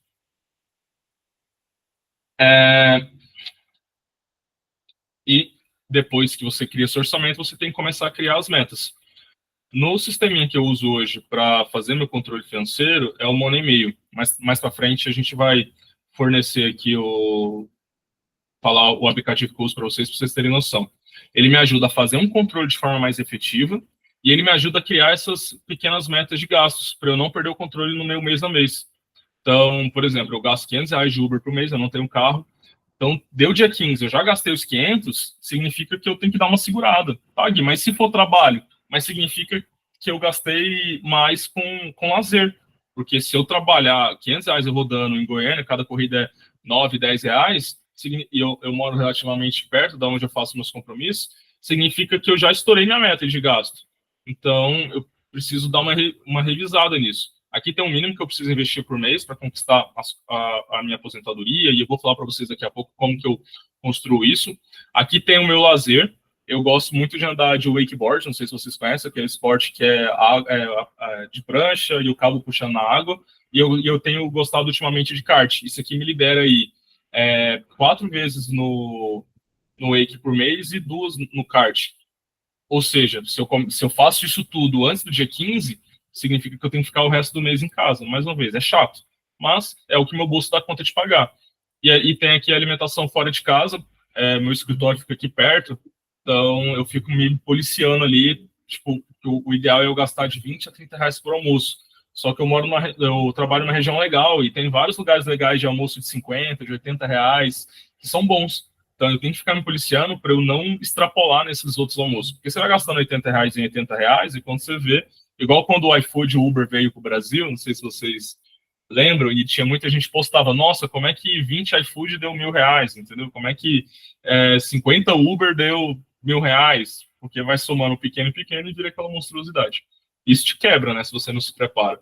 E depois que você cria esse orçamento, você tem que começar a criar as metas. No sisteminha que eu uso hoje para fazer meu controle financeiro é o Money Mail. Mas mais para frente a gente vai fornecer aqui falar o aplicativo que eu uso para vocês terem noção. Ele me ajuda a fazer um controle de forma mais efetiva e ele me ajuda a criar essas pequenas metas de gastos para eu não perder o controle no meu mês a mês. Então, por exemplo, eu gasto R$ 500 de Uber por mês, eu não tenho carro. Então, deu dia 15, eu já gastei os 500, significa que eu tenho que dar uma segurada. Tá, Gui? Mas se for trabalho, mas significa que eu gastei mais com lazer. Porque se eu trabalhar R$ 500 eu rodando em Goiânia, cada corrida é R$ 9, R$ 10, e eu moro relativamente perto da onde eu faço meus compromissos, significa que eu já estourei minha meta de gasto. Então, eu preciso dar uma revisada nisso. Aqui tem um mínimo que eu preciso investir por mês para conquistar a minha aposentadoria, e eu vou falar para vocês daqui a pouco como que eu construo isso. Aqui tem o meu lazer. Eu gosto muito de andar de wakeboard, não sei se vocês conhecem, aquele esporte que é de prancha e o cabo puxando na água, e eu tenho gostado ultimamente de kart. Isso aqui me libera aí 4 vezes no wake por mês e 2 no kart. Ou seja, se eu faço isso tudo antes do dia 15, significa que eu tenho que ficar o resto do mês em casa. Mais uma vez, é chato, mas é o que meu bolso dá conta de pagar. E tem aqui a alimentação fora de casa, meu escritório fica aqui perto, então eu fico me policiando ali, tipo, o ideal é eu gastar de R$ 20 a R$ 30 por almoço. Só que eu trabalho numa região legal e tem vários lugares legais de almoço de 50, de R$ 80, que são bons. Então eu tenho que ficar me policiando para eu não extrapolar nesses outros almoços. Porque você vai gastando R$ 80 em R$ 80 e quando você vê, igual quando o iFood e o Uber veio para o Brasil, não sei se vocês lembram, e tinha muita gente que postava, nossa, como é que 20 iFood deu R$ 1.000, entendeu? Como é que 50 Uber deu R$ 1.000? Porque vai somando pequeno e pequeno e vira aquela monstruosidade. Isso te quebra, né, se você não se prepara.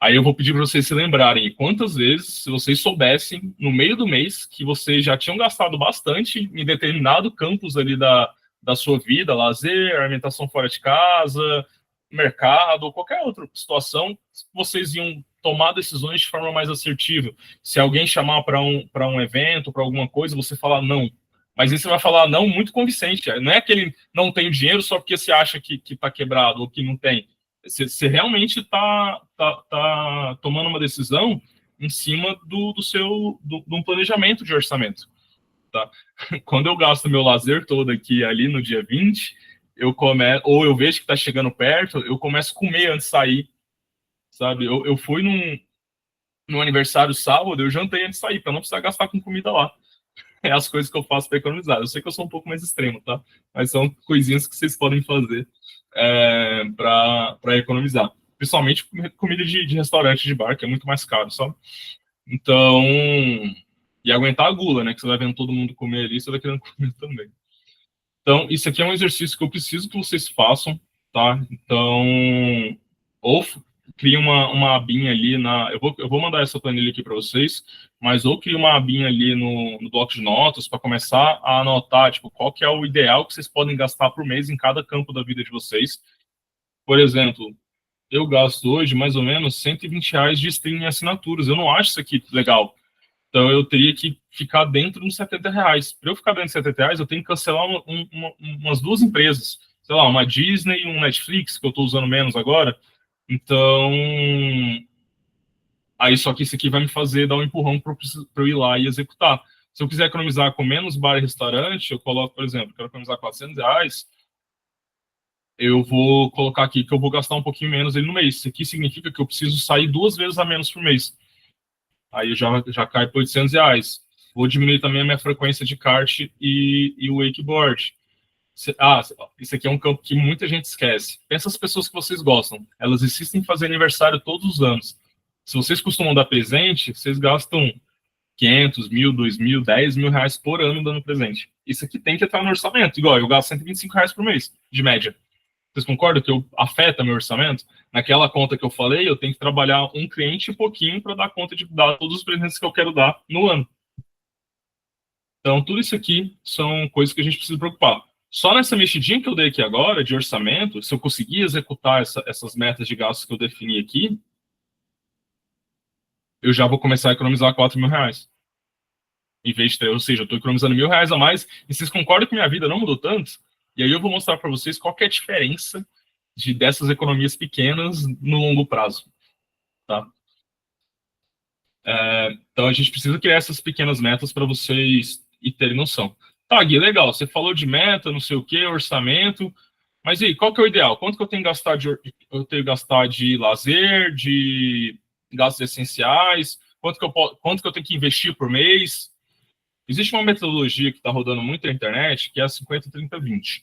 Aí eu vou pedir para vocês se lembrarem quantas vezes, se vocês soubessem, no meio do mês, que vocês já tinham gastado bastante em determinado campus ali da sua vida, lazer, alimentação fora de casa, mercado, ou qualquer outra situação, vocês iam tomar decisões de forma mais assertiva. Se alguém chamar para um evento, para alguma coisa, você falar não. Mas aí você vai falar não muito convincente. Não é aquele não tem dinheiro só porque você acha que está quebrado ou que não tem. Você realmente tá tomando uma decisão em cima de um planejamento de orçamento. Tá? Quando eu gasto meu lazer todo aqui ali no dia 20, ou eu vejo que está chegando perto, eu começo a comer antes de sair. Sabe? Eu fui num aniversário sábado, eu jantei antes de sair, para não precisar gastar com comida lá. É as coisas que eu faço para economizar. Eu sei que eu sou um pouco mais extremo, tá? Mas são coisinhas que vocês podem fazer para economizar. Principalmente comida de restaurante de bar, que é muito mais caro, sabe? Então, e aguentar a gula, né? Que você vai vendo todo mundo comer ali, você vai querendo comer também. Então, isso aqui é um exercício que eu preciso que vocês façam, tá? Então, ou cria uma abinha ali eu vou mandar essa planilha aqui para vocês, mas ou cria uma abinha ali no bloco de notas para começar a anotar, tipo, qual que é o ideal que vocês podem gastar por mês em cada campo da vida de vocês. Por exemplo, eu gasto hoje mais ou menos R$ 120 de streaming em assinaturas. Eu não acho isso aqui legal. Então eu teria que ficar dentro dos R$ 70. Para eu ficar dentro dos R$ 70, eu tenho que cancelar umas 2 empresas. Sei lá, uma Disney e um Netflix, que eu estou usando menos agora. Então, aí só que isso aqui vai me fazer dar um empurrão para eu ir lá e executar. Se eu quiser economizar com menos bar e restaurante, eu coloco, por exemplo, quero economizar R$ 400, eu vou colocar aqui que eu vou gastar um pouquinho menos ele no mês. Isso aqui significa que eu preciso sair 2 vezes a menos por mês. Aí já cai para R$ 800. Vou diminuir também a minha frequência de kart e o wakeboard. Isso aqui é um campo que muita gente esquece. Pensa as pessoas que vocês gostam. Elas insistem em fazer aniversário todos os anos. Se vocês costumam dar presente, vocês gastam 500, 1.000, 2.000, R$ 10.000 por ano dando presente. Isso aqui tem que estar no orçamento. Igual, eu gasto R$ 125 por mês, de média. Vocês concordam que afeta meu orçamento? Naquela conta que eu falei, eu tenho que trabalhar um cliente e pouquinho para dar conta de dar todos os presentes que eu quero dar no ano. Então, tudo isso aqui são coisas que a gente precisa preocupar. Só nessa mexidinha que eu dei aqui agora, de orçamento, se eu conseguir executar essas metas de gastos que eu defini aqui, eu já vou começar a economizar R$ 4.000. Em vez de 3, ou seja, eu estou economizando R$ 1.000 a mais, e vocês concordam que minha vida não mudou tanto? E aí eu vou mostrar para vocês qual que é a diferença dessas economias pequenas no longo prazo. Tá? Então a gente precisa criar essas pequenas metas para vocês e terem noção. Tá, Gui, legal, você falou de meta, não sei o que, orçamento, mas e aí, qual que é o ideal? Quanto que eu tenho que gastar eu tenho que gastar de lazer, de gastos essenciais? Quanto que eu tenho que investir por mês? Existe uma metodologia que está rodando muito na internet, que é a 50-30-20.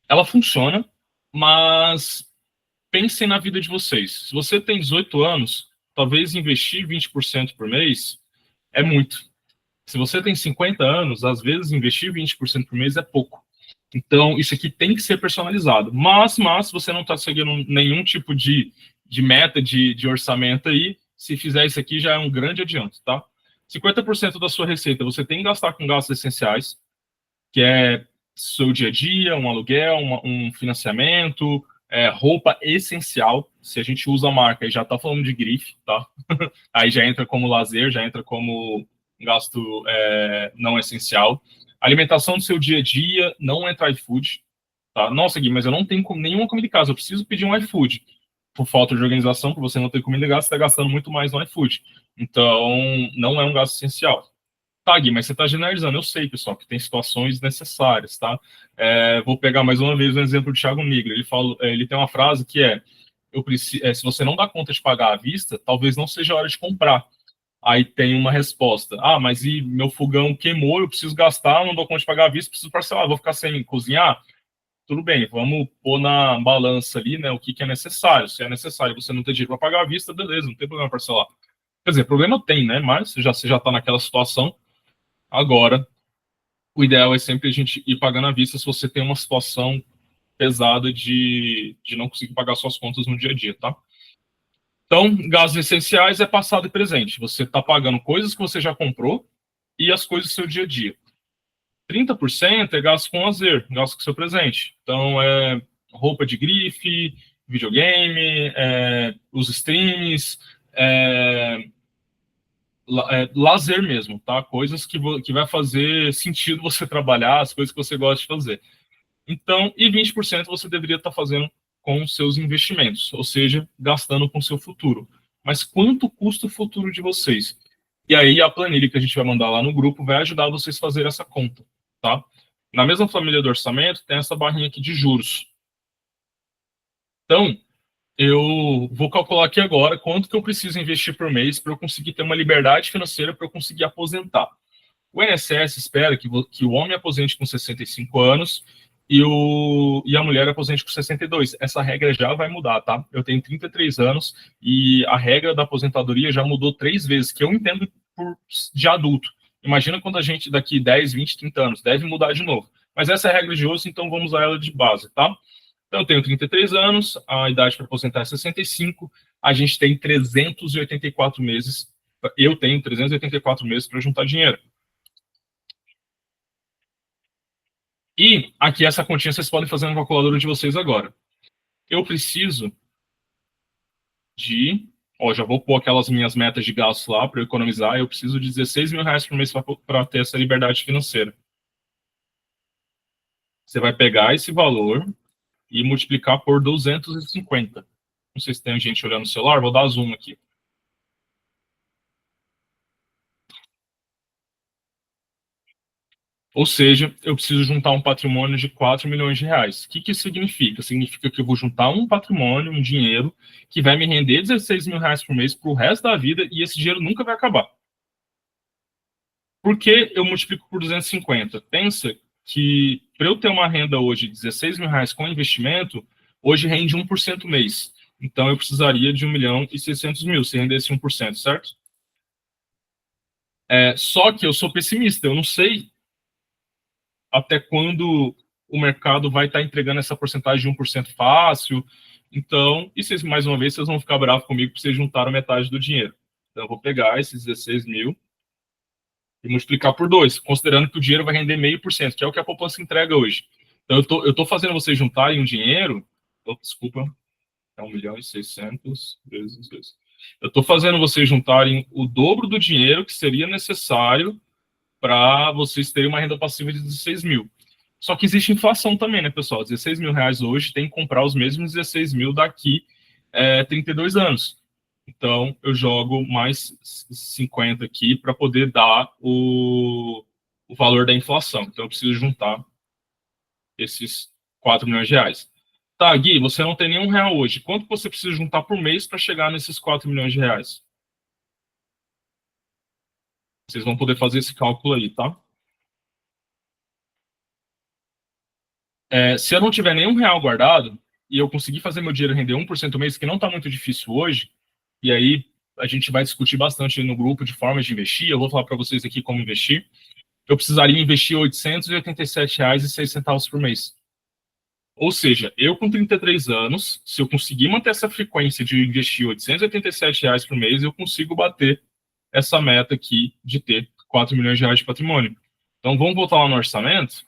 Ela funciona, mas pensem na vida de vocês. Se você tem 18 anos, talvez investir 20% por mês é muito. Se você tem 50 anos, às vezes investir 20% por mês é pouco. Então, isso aqui tem que ser personalizado. Mas se você não está seguindo nenhum tipo de meta, de orçamento aí, se fizer isso aqui já é um grande adianto, tá? 50% da sua receita você tem que gastar com gastos essenciais, que é seu dia a dia, um aluguel, um financiamento, roupa essencial. Se a gente usa a marca e já está falando de grife, tá? Aí já entra como lazer, já entra como gasto não essencial. Alimentação do seu dia a dia, não entra iFood, tá? Nossa, Gui, mas eu não tenho nenhuma comida em casa, eu preciso pedir um iFood. Por falta de organização, por você não ter comida em casa, você está gastando muito mais no iFood. Então, não é um gasto essencial. Tá, Gui, mas você está generalizando. Eu sei, pessoal, que tem situações necessárias, tá? Vou pegar mais uma vez o exemplo de Thiago Nigro. Ele tem uma frase que se você não dá conta de pagar à vista, talvez não seja a hora de comprar. Aí tem uma resposta. Ah, mas e meu fogão queimou, eu preciso gastar, não dou conta de pagar à vista, preciso parcelar, vou ficar sem cozinhar? Tudo bem, vamos pôr na balança ali, né, o que é necessário. Se é necessário você não ter dinheiro para pagar à vista, beleza, não tem problema parcelar. Quer dizer, problema tem, né, mas você já está naquela situação. Agora, o ideal é sempre a gente ir pagando à vista se você tem uma situação pesada de não conseguir pagar suas contas no dia a dia, tá? Então, gastos essenciais é passado e presente. Você está pagando coisas que você já comprou e as coisas do seu dia a dia. 30% é gasto com lazer, gasto com seu presente. Então, roupa de grife, videogame, os streams, lazer mesmo, tá? Coisas que vai fazer sentido você trabalhar, as coisas que você gosta de fazer. Então, e 20% você deveria estar fazendo com os seus investimentos, ou seja, gastando com o seu futuro. Mas quanto custa o futuro de vocês? E aí a planilha que a gente vai mandar lá no grupo vai ajudar vocês a fazer essa conta, tá? Na mesma família do orçamento tem essa barrinha aqui de juros. Então, eu vou calcular aqui agora quanto que eu preciso investir por mês para eu conseguir ter uma liberdade financeira para eu conseguir aposentar. O INSS espera que o homem aposente com 65 anos e a mulher aposente com 62. Essa regra já vai mudar, tá? Eu tenho 33 anos e a regra da aposentadoria já mudou 3 vezes, que eu entendo de adulto. Imagina quando a gente, daqui 10, 20, 30 anos, deve mudar de novo. Mas essa é a regra de hoje, então vamos usar ela de base, tá? Então, eu tenho 33 anos, a idade para aposentar é 65, a gente tem 384 meses, eu tenho 384 meses para juntar dinheiro. E aqui essa continha vocês podem fazer na calculadora de vocês agora. Eu preciso de... já vou pôr aquelas minhas metas de gastos lá para eu economizar. Eu preciso de 16 mil reais por mês para ter essa liberdade financeira. Você vai pegar esse valor e multiplicar por 250. Não sei se tem gente olhando no celular, vou dar zoom aqui. Ou seja, eu preciso juntar um patrimônio de 4 milhões de reais. O que isso significa? Significa que eu vou juntar um patrimônio, um dinheiro, que vai me render 16 mil reais por mês para o resto da vida e esse dinheiro nunca vai acabar. Por que eu multiplico por 250? Pensa que para eu ter uma renda hoje de 16 mil reais com investimento, hoje rende 1% mês. Então eu precisaria de 1 milhão e 600 mil se rendesse 1%, certo? Só que eu sou pessimista, eu não sei até quando o mercado vai estar entregando essa porcentagem de 1% fácil. Então, e vocês, mais uma vez, vocês vão ficar bravos comigo porque vocês juntaram metade do dinheiro. Então, eu vou pegar esses 16 mil e multiplicar por 2, considerando que o dinheiro vai render 0,5%, que é o que a poupança entrega hoje. Então, eu tô fazendo vocês juntarem um dinheiro... desculpa, é 1 milhão e 600 vezes 2. Eu estou fazendo vocês juntarem o dobro do dinheiro que seria necessário para vocês terem uma renda passiva de 16 mil. Só que existe inflação também, né, pessoal? 16 mil reais hoje tem que comprar os mesmos 16 mil daqui 32 anos. Então, eu jogo mais 50 aqui para poder dar o valor da inflação. Então, eu preciso juntar esses 4 milhões de reais. Tá, Gui, você não tem nenhum real hoje. Quanto você precisa juntar por mês para chegar nesses 4 milhões de reais? Vocês vão poder fazer esse cálculo aí, tá? Se eu não tiver nenhum real guardado e eu conseguir fazer meu dinheiro render 1% mês, que não está muito difícil hoje, e aí a gente vai discutir bastante no grupo de formas de investir, eu vou falar para vocês aqui como investir, eu precisaria investir R$ 887,06 por mês. Ou seja, eu com 33 anos, se eu conseguir manter essa frequência de investir R$ 887 por mês, eu consigo bater essa meta aqui de ter 4 milhões de reais de patrimônio. Então vamos voltar lá no orçamento.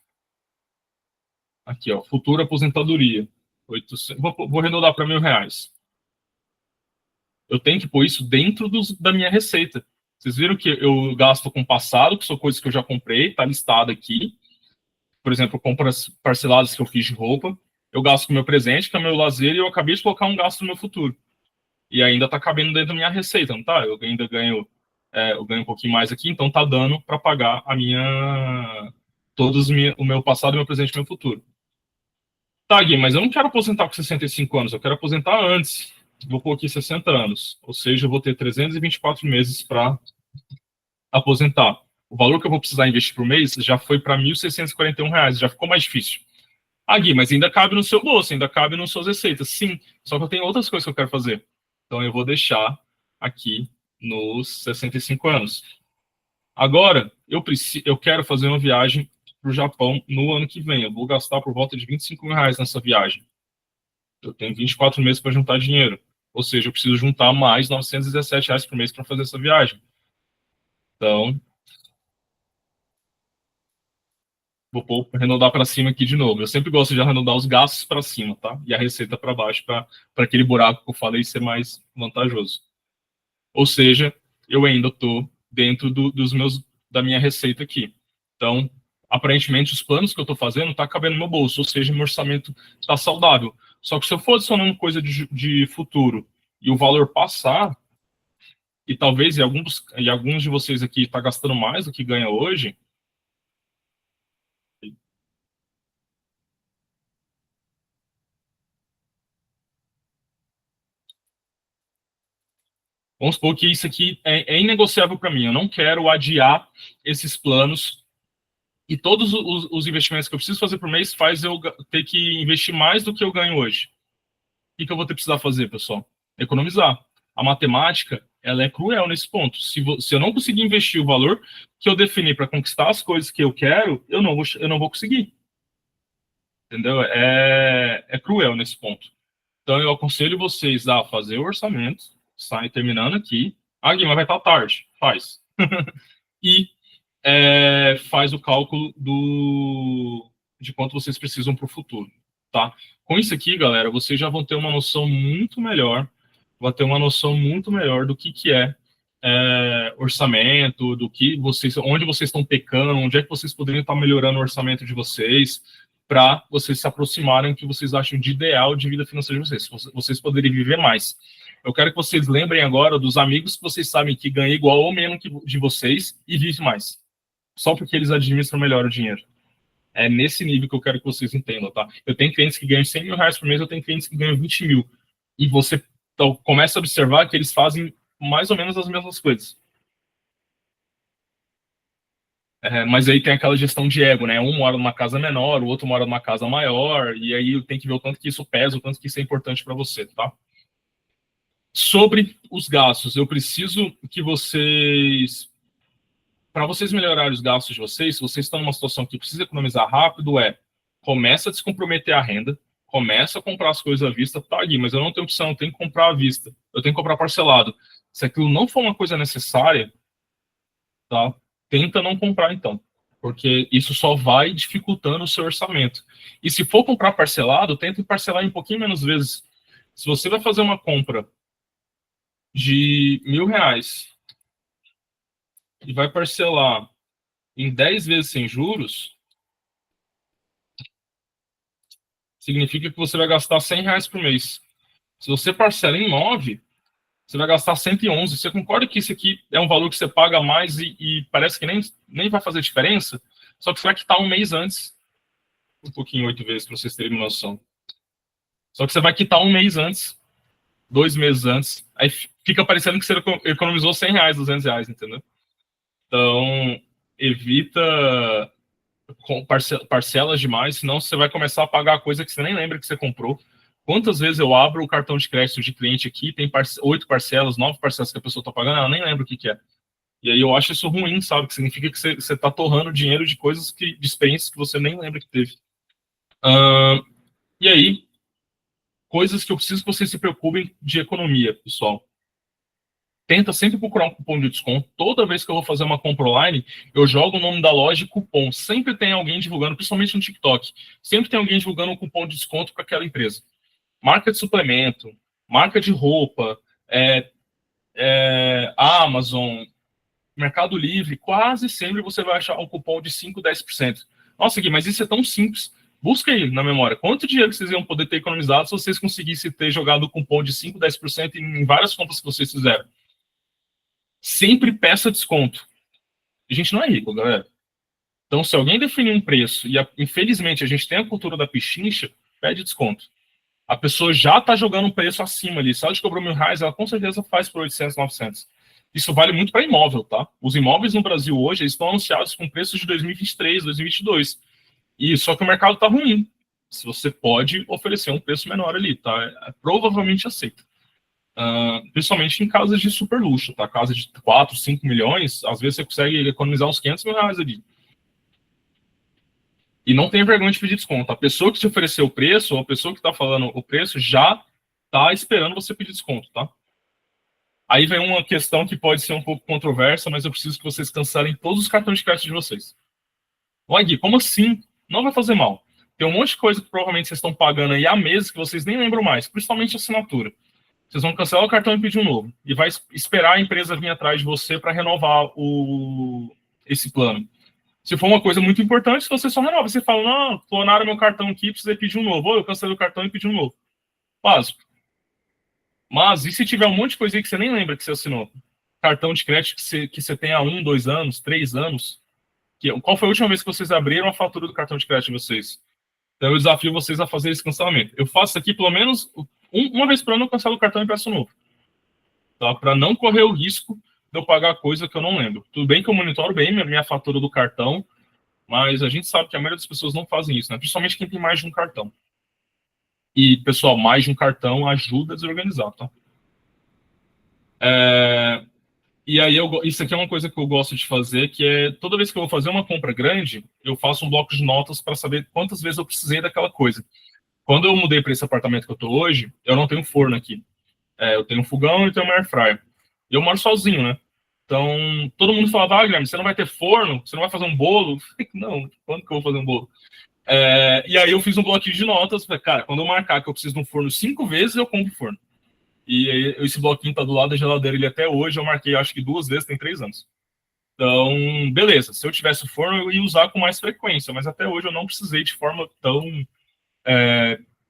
Aqui, ó, futura aposentadoria. 800, vou arredondar para R$ 1.000. Eu tenho que pôr isso dentro da minha receita. Vocês viram que eu gasto com passado, que são coisas que eu já comprei, tá listado aqui. Por exemplo, compras parceladas que eu fiz de roupa. Eu gasto com o meu presente, que é o meu lazer, e eu acabei de colocar um gasto no meu futuro. E ainda tá cabendo dentro da minha receita, não tá? Eu ainda ganho, eu ganho um pouquinho mais aqui, então tá dando para pagar a minha, o meu passado, o meu presente e o meu futuro. Tá, Gui, mas eu não quero aposentar com 65 anos, eu quero aposentar antes. Vou pôr aqui 60 anos, ou seja, eu vou ter 324 meses para aposentar. O valor que eu vou precisar investir por mês já foi para R$ 1.641, já ficou mais difícil. Ah, Gui, mas ainda cabe no seu bolso, ainda cabe nas suas receitas. Sim, só que eu tenho outras coisas que eu quero fazer. Então eu vou deixar aqui nos 65 anos. Agora, eu quero fazer uma viagem para o Japão no ano que vem. Eu vou gastar por volta de R$ 25.000 nessa viagem. Eu tenho 24 meses para juntar dinheiro. Ou seja, eu preciso juntar mais R$ 917 por mês para fazer essa viagem. Então, vou arredondar para cima aqui de novo. Eu sempre gosto de arredondar os gastos para cima, tá? E a receita para baixo, para aquele buraco que eu falei ser mais vantajoso. Ou seja, eu ainda estou dentro da minha receita aqui. Então, aparentemente, os planos que eu estou fazendo estão cabendo no meu bolso, ou seja, meu orçamento está saudável. Só que se eu for adicionando coisa de futuro e o valor passar, e talvez alguns de vocês aqui está gastando mais do que ganha hoje, vamos supor que isso aqui é inegociável para mim. Eu não quero adiar esses planos e todos os investimentos que eu preciso fazer por mês faz eu ter que investir mais do que eu ganho hoje. O que eu vou ter que precisar fazer, pessoal? Economizar. A matemática, ela é cruel nesse ponto. Se eu não conseguir investir o valor que eu defini para conquistar as coisas que eu quero, eu não vou conseguir. Entendeu? É cruel nesse ponto. Então, eu aconselho vocês a fazer o orçamento, sai terminando aqui. Ah, Guilherme, vai estar tarde. Faz. E faz o cálculo de quanto vocês precisam para o futuro, tá? Com isso aqui, galera, vocês já vão ter uma noção muito melhor, do que orçamento, onde vocês estão pecando, onde é que vocês poderiam estar melhorando o orçamento de vocês, para vocês se aproximarem do que vocês acham de ideal de vida financeira de vocês poderem viver mais. Eu quero que vocês lembrem agora dos amigos que vocês sabem que ganham igual ou menos que de vocês e vivem mais só porque eles administram melhor o dinheiro. É nesse nível que eu quero que vocês entendam, tá? Eu tenho clientes que ganham R$ 100.000 por mês, eu tenho clientes que ganham 20 mil. E você então, começa a observar que eles fazem mais ou menos as mesmas coisas. Mas aí tem aquela gestão de ego, né? Um mora numa casa menor, o outro mora numa casa maior, e aí tem que ver o tanto que isso pesa, o tanto que isso é importante para você, tá? Sobre os gastos, eu preciso que vocês para vocês melhorarem os gastos de vocês, se vocês estão numa situação que precisa economizar rápido, começa a descomprometer a renda, começa a comprar as coisas à vista, tá ali, mas eu não tenho opção, eu tenho que comprar à vista, eu tenho que comprar parcelado. Se aquilo não for uma coisa necessária, tá? Tenta não comprar então, porque isso só vai dificultando o seu orçamento. E se for comprar parcelado, tenta parcelar em um pouquinho menos vezes. Se você vai fazer uma compra de R$ 1.000 e vai parcelar em 10 vezes sem juros, significa que você vai gastar R$ 100 por mês. Se você parcela em 9, você vai gastar 111. Você concorda que esse aqui é um valor que você paga mais e parece que nem vai fazer diferença? Só que você vai quitar um mês antes, um pouquinho, 8 vezes, para vocês terem uma noção. Só que você vai quitar um mês antes, 2 meses antes, aí fica parecendo que você economizou R$ 100, R$ 200, entendeu? Então, evita com parcelas demais, senão você vai começar a pagar coisa que você nem lembra que você comprou. Quantas vezes eu abro o cartão de crédito de cliente aqui, tem 8 parcelas, 9 parcelas que a pessoa está pagando, ela nem lembra o que é. E aí eu acho isso ruim, sabe? Que significa que você está torrando dinheiro de coisas de experiências que você nem lembra que teve. E aí, coisas que eu preciso que vocês se preocupem de economia, pessoal. Tenta sempre procurar um cupom de desconto. Toda vez que eu vou fazer uma compra online, eu jogo o nome da loja e cupom. Sempre tem alguém divulgando, principalmente no TikTok. Sempre tem alguém divulgando um cupom de desconto para aquela empresa. Marca de suplemento, marca de roupa, Amazon, Mercado Livre, quase sempre você vai achar um cupom de 5, 10%. Nossa, Gui, mas isso é tão simples. Busca aí na memória. Quanto dinheiro vocês iam poder ter economizado se vocês conseguissem ter jogado o cupom de 5, 10% em várias compras que vocês fizeram? Sempre peça desconto. A gente não é rico, galera. Então, se alguém definir um preço, e infelizmente a gente tem a cultura da pichincha, pede desconto. A pessoa já está jogando um preço acima ali. Se ela te cobrou R$ 1.000, ela com certeza faz por 800, 900. Isso vale muito para imóvel, tá? Os imóveis no Brasil hoje estão anunciados com preços de 2023, 2022. E só que o mercado está ruim. Se você pode oferecer um preço menor ali, tá? Provavelmente aceita. Principalmente em casas de super luxo, tá? Casa de 4, 5 milhões, às vezes você consegue economizar uns R$ 500 ali. E não tem vergonha de pedir desconto. A pessoa que te ofereceu o preço, ou a pessoa que está falando o preço, já está esperando você pedir desconto, tá? Aí vem uma questão que pode ser um pouco controversa, mas eu preciso que vocês cancelem todos os cartões de crédito de vocês. Ué, Gui, como assim? Não vai fazer mal. Tem um monte de coisa que provavelmente vocês estão pagando aí há meses que vocês nem lembram mais, principalmente a assinatura. Vocês vão cancelar o cartão e pedir um novo. E vai esperar a empresa vir atrás de você para renovar esse plano. Se for uma coisa muito importante, você só renova. Você fala, não, clonaram meu cartão aqui, precisei pedir um novo. Ou eu cancelei o cartão e pedi um novo. Básico. Mas e se tiver um monte de coisa aí que você nem lembra que você assinou? Cartão de crédito que você tem há 1, 2 anos, 3 anos. Qual foi a última vez que vocês abriram a fatura do cartão de crédito de vocês? Então eu desafio vocês a fazer esse cancelamento. Eu faço isso aqui pelo menos uma vez por ano, eu cancelo o cartão e peço novo. Tá? Para não correr o risco de eu pagar coisa que eu não lembro. Tudo bem que eu monitoro bem minha fatura do cartão, mas a gente sabe que a maioria das pessoas não fazem isso, né? Principalmente quem tem mais de um cartão. E, pessoal, mais de um cartão ajuda a desorganizar, tá? E aí, isso aqui é uma coisa que eu gosto de fazer, que é, toda vez que eu vou fazer uma compra grande, eu faço um bloco de notas para saber quantas vezes eu precisei daquela coisa. Quando eu mudei para esse apartamento que eu tô hoje, eu não tenho forno aqui. Eu tenho um fogão e tenho uma air fryer. E eu moro sozinho, né? Então, todo mundo falava, Guilherme, você não vai ter forno? Você não vai fazer um bolo? Eu falei, não, quando que eu vou fazer um bolo? E aí eu fiz um bloquinho de notas, falei, cara, quando eu marcar que eu preciso de um forno 5 vezes, eu compro forno. E aí, esse bloquinho tá do lado da geladeira, ele até hoje, eu marquei acho que 2 vezes, tem 3 anos. Então, beleza, se eu tivesse o forno, eu ia usar com mais frequência, mas até hoje eu não precisei de forma tão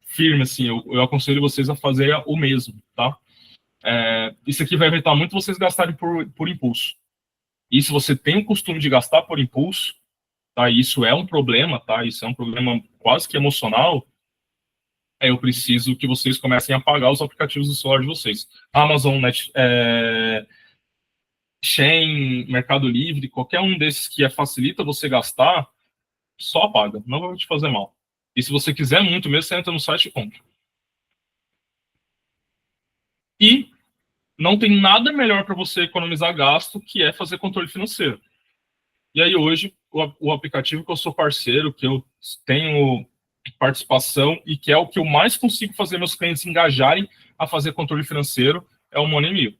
firme, assim, eu aconselho vocês a fazer o mesmo, tá? Isso aqui vai evitar muito vocês gastarem por impulso. E se você tem o costume de gastar por impulso, tá? Isso é um problema, tá? Isso é um problema quase que emocional. Eu preciso que vocês comecem a pagar os aplicativos do celular de vocês. Amazon, Shein, Mercado Livre, qualquer um desses que facilita você gastar, só paga, não vai te fazer mal. E se você quiser muito mesmo, você entra no site e compra. E não tem nada melhor para você economizar gasto que é fazer controle financeiro. E aí hoje, o aplicativo que eu sou parceiro, que eu tenho participação e que é o que eu mais consigo fazer meus clientes engajarem a fazer controle financeiro, é o MoneyMe.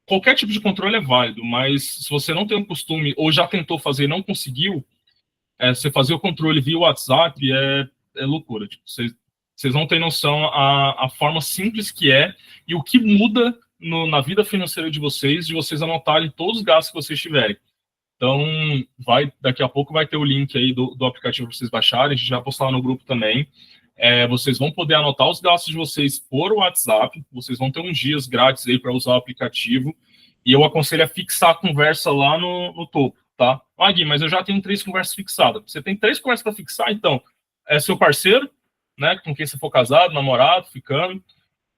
Qualquer tipo de controle é válido, mas se você não tem o costume ou já tentou fazer e não conseguiu, você fazer o controle via WhatsApp é loucura. Tipo, vocês não têm noção a forma simples que é e o que muda na vida financeira de vocês anotarem todos os gastos que vocês tiverem. Então, daqui a pouco vai ter o link aí do aplicativo para vocês baixarem, a gente vai postar lá no grupo também. Vocês vão poder anotar os gastos de vocês por WhatsApp, vocês vão ter uns dias grátis aí para usar o aplicativo, e eu aconselho a fixar a conversa lá no topo, tá? Ah, Gui, mas eu já tenho 3 conversas fixadas. Você tem 3 conversas para fixar, então é seu parceiro, né, com quem você for casado, namorado, ficando,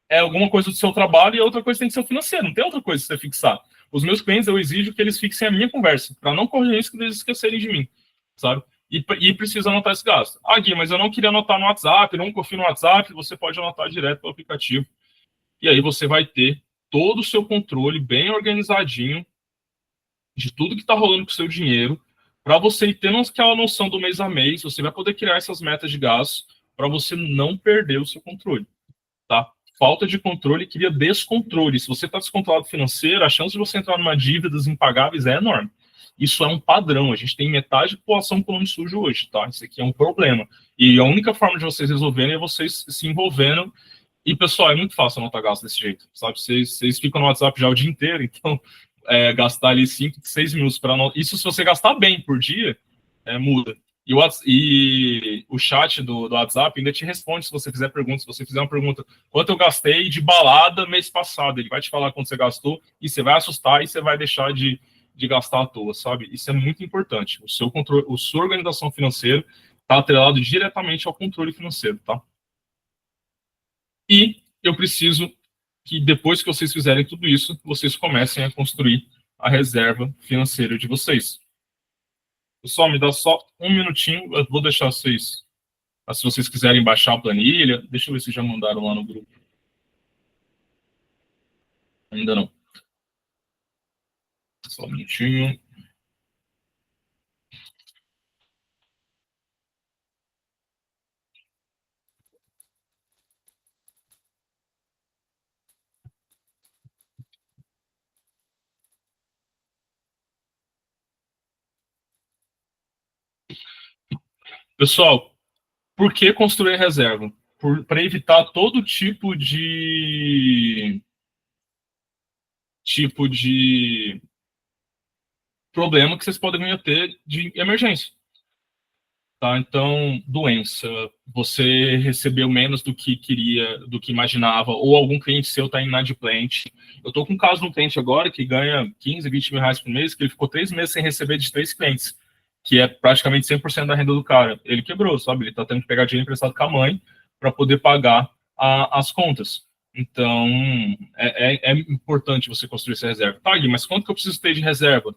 é alguma coisa do seu trabalho e outra coisa tem que ser o financeiro, não tem outra coisa que você fixar. Os meus clientes, eu exijo que eles fixem a minha conversa, para não correr risco de eles esquecerem de mim, sabe? E precisa anotar esse gasto. Ah, Gui, mas eu não queria anotar no WhatsApp, não confio no WhatsApp, você pode anotar direto pelo aplicativo. E aí você vai ter todo o seu controle bem organizadinho de tudo que está rolando com o seu dinheiro, para você ir tendo aquela noção do mês a mês, você vai poder criar essas metas de gastos para você não perder o seu controle, tá? Falta de controle cria descontrole. Se você está descontrolado financeiro, a chance de você entrar numa dívidas impagáveis é enorme. Isso é um padrão. A gente tem metade da população com nome sujo hoje, tá? Isso aqui é um problema. E a única forma de vocês resolverem é vocês se envolvendo. E, pessoal, é muito fácil anotar gasto desse jeito, sabe? Vocês ficam no WhatsApp já o dia inteiro, então gastar ali 5, 6 minutos para anotar. Isso se você gastar bem por dia, muda. E o chat do WhatsApp ainda te responde se você fizer pergunta. Se você fizer uma pergunta, quanto eu gastei de balada mês passado? Ele vai te falar quanto você gastou e você vai assustar e você vai deixar de gastar à toa, sabe? Isso é muito importante. O seu controle, a sua organização financeira está atrelado diretamente ao controle financeiro, tá? E eu preciso que depois que vocês fizerem tudo isso, vocês comecem a construir a reserva financeira de vocês. Pessoal, me dá só um minutinho, eu vou deixar vocês, se vocês quiserem baixar a planilha, deixa eu ver se já mandaram lá no grupo. Ainda não. Só um minutinho. Pessoal, por que construir reserva? Para evitar todo tipo de problema que vocês podem vir a ter de emergência. Tá? Então, doença, você recebeu menos do que queria, do que imaginava, ou algum cliente seu está inadimplente. Eu estou com um caso de um cliente agora que ganha 15, 20 mil reais por mês, que ele ficou 3 meses sem receber de 3 clientes, que é praticamente 100% da renda do cara. Ele quebrou, sabe? Ele está tendo que pegar dinheiro emprestado com a mãe para poder pagar as contas. Então, é importante você construir essa reserva. Tá, Gui, mas quanto que eu preciso ter de reserva?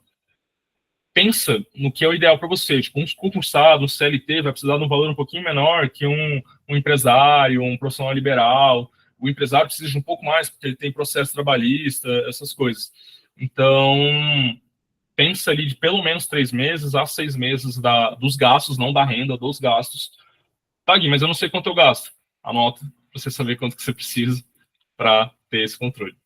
Pensa no que é o ideal para você. Tipo, um concursado, um CLT, vai precisar de um valor um pouquinho menor que um empresário, um profissional liberal. O empresário precisa de um pouco mais, porque ele tem processo trabalhista, essas coisas. Então, pensa ali de pelo menos 3 meses a 6 meses dos gastos, não da renda, dos gastos. Tá, Gui, mas eu não sei quanto eu gasto. Anota, para você saber quanto que você precisa para ter esse controle.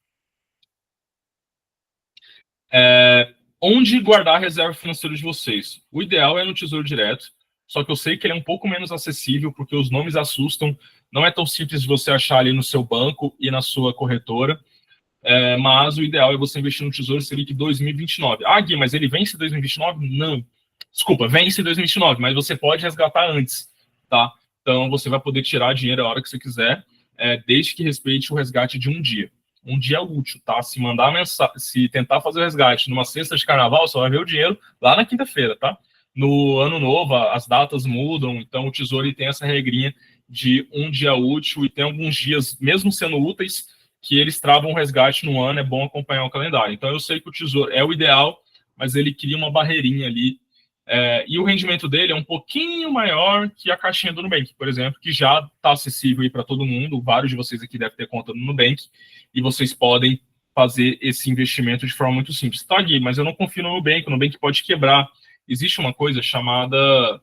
Onde guardar a reserva financeira de vocês? O ideal é no Tesouro Direto, só que eu sei que ele é um pouco menos acessível, porque os nomes assustam, não é tão simples de você achar ali no seu banco e na sua corretora, mas o ideal é você investir no Tesouro Selic 2029. Ah, Gui, mas ele vence em 2029? Não. Desculpa, vence em 2029, mas você pode resgatar antes, tá? Então, você vai poder tirar dinheiro a hora que você quiser, desde que respeite o resgate de um dia útil, tá? Se mandar mensagem, se tentar fazer o resgate numa sexta de carnaval, só vai ver o dinheiro lá na quinta-feira, tá? No ano novo, as datas mudam, então o Tesouro tem essa regrinha de um dia útil e tem alguns dias, mesmo sendo úteis, que eles travam o resgate no ano, é bom acompanhar o calendário. Então eu sei que o Tesouro é o ideal, mas ele cria uma barreirinha ali. E o rendimento dele é um pouquinho maior que a caixinha do Nubank, por exemplo, que já está acessível para todo mundo. Vários de vocês aqui devem ter conta no Nubank e vocês podem fazer esse investimento de forma muito simples. Tá, Gui, mas eu não confio no Nubank, o Nubank pode quebrar. Existe uma coisa chamada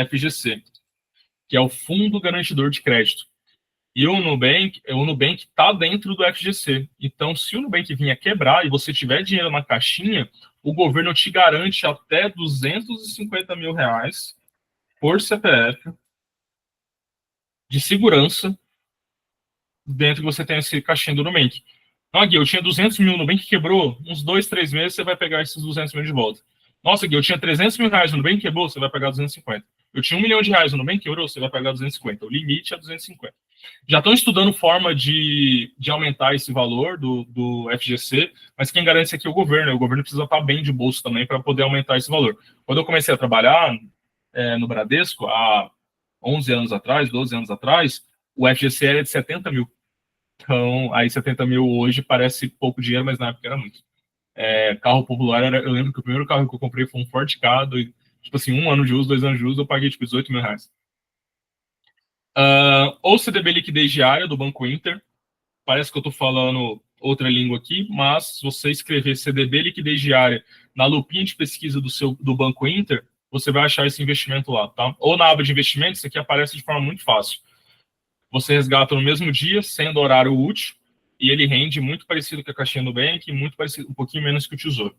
FGC, que é o Fundo Garantidor de Crédito. E o Nubank está dentro do FGC. Então, se o Nubank vinha quebrar e você tiver dinheiro na caixinha, o governo te garante até 250 mil reais por CPF de segurança dentro que você tem esse caixinha do Nubank. Não, Gui, eu tinha 200 mil, o Nubank quebrou, uns 2, 3 meses você vai pegar esses 200 mil de volta. Nossa, Gui, eu tinha 300 mil reais no Nubank, quebrou, você vai pegar 250. Eu tinha R$ 1 milhão no Nubank, você vai pagar 250. O limite é 250. Já estão estudando forma de aumentar esse valor do FGC, mas quem garante isso aqui é o governo. O governo precisa estar bem de bolso também para poder aumentar esse valor. Quando eu comecei a trabalhar no Bradesco, há 11 anos atrás, 12 anos atrás, o FGC era de 70 mil. Então, aí 70 mil hoje parece pouco dinheiro, mas na época era muito. Carro popular, eu lembro que o primeiro carro que eu comprei foi um Ford Ka, tipo assim, 1 ano de uso, 2 anos de uso, eu paguei tipo 18 mil reais. Ou CDB liquidez diária do Banco Inter, parece que eu estou falando outra língua aqui, mas se você escrever CDB liquidez diária na lupinha de pesquisa do Banco Inter, você vai achar esse investimento lá, tá? Ou na aba de investimentos, isso aqui aparece de forma muito fácil. Você resgata no mesmo dia, sendo horário útil, e ele rende muito parecido com a caixinha do Nubank, muito parecido, um pouquinho menos que o Tesouro,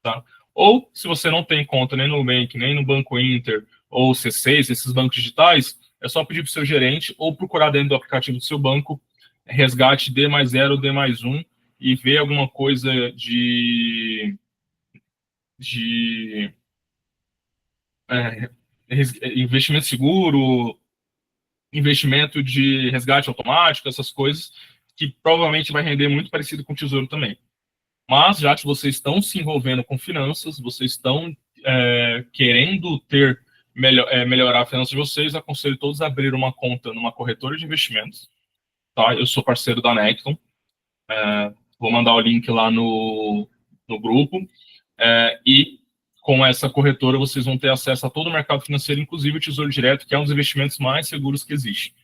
tá? Ou, se você não tem conta nem no Nubank, nem no Banco Inter, ou C6, esses bancos digitais, é só pedir para o seu gerente ou procurar dentro do aplicativo do seu banco resgate D+0, D+1 e ver alguma coisa de é, investimento seguro, investimento de resgate automático, essas coisas, que provavelmente vai render muito parecido com o Tesouro também. Mas, já que vocês estão se envolvendo com finanças, vocês estão querendo melhorar a finança de vocês, aconselho todos a abrir uma conta numa corretora de investimentos. Tá? Eu sou parceiro da Necton. Vou mandar o link lá no grupo. E com essa corretora vocês vão ter acesso a todo o mercado financeiro, inclusive o Tesouro Direto, que é um dos investimentos mais seguros que existe.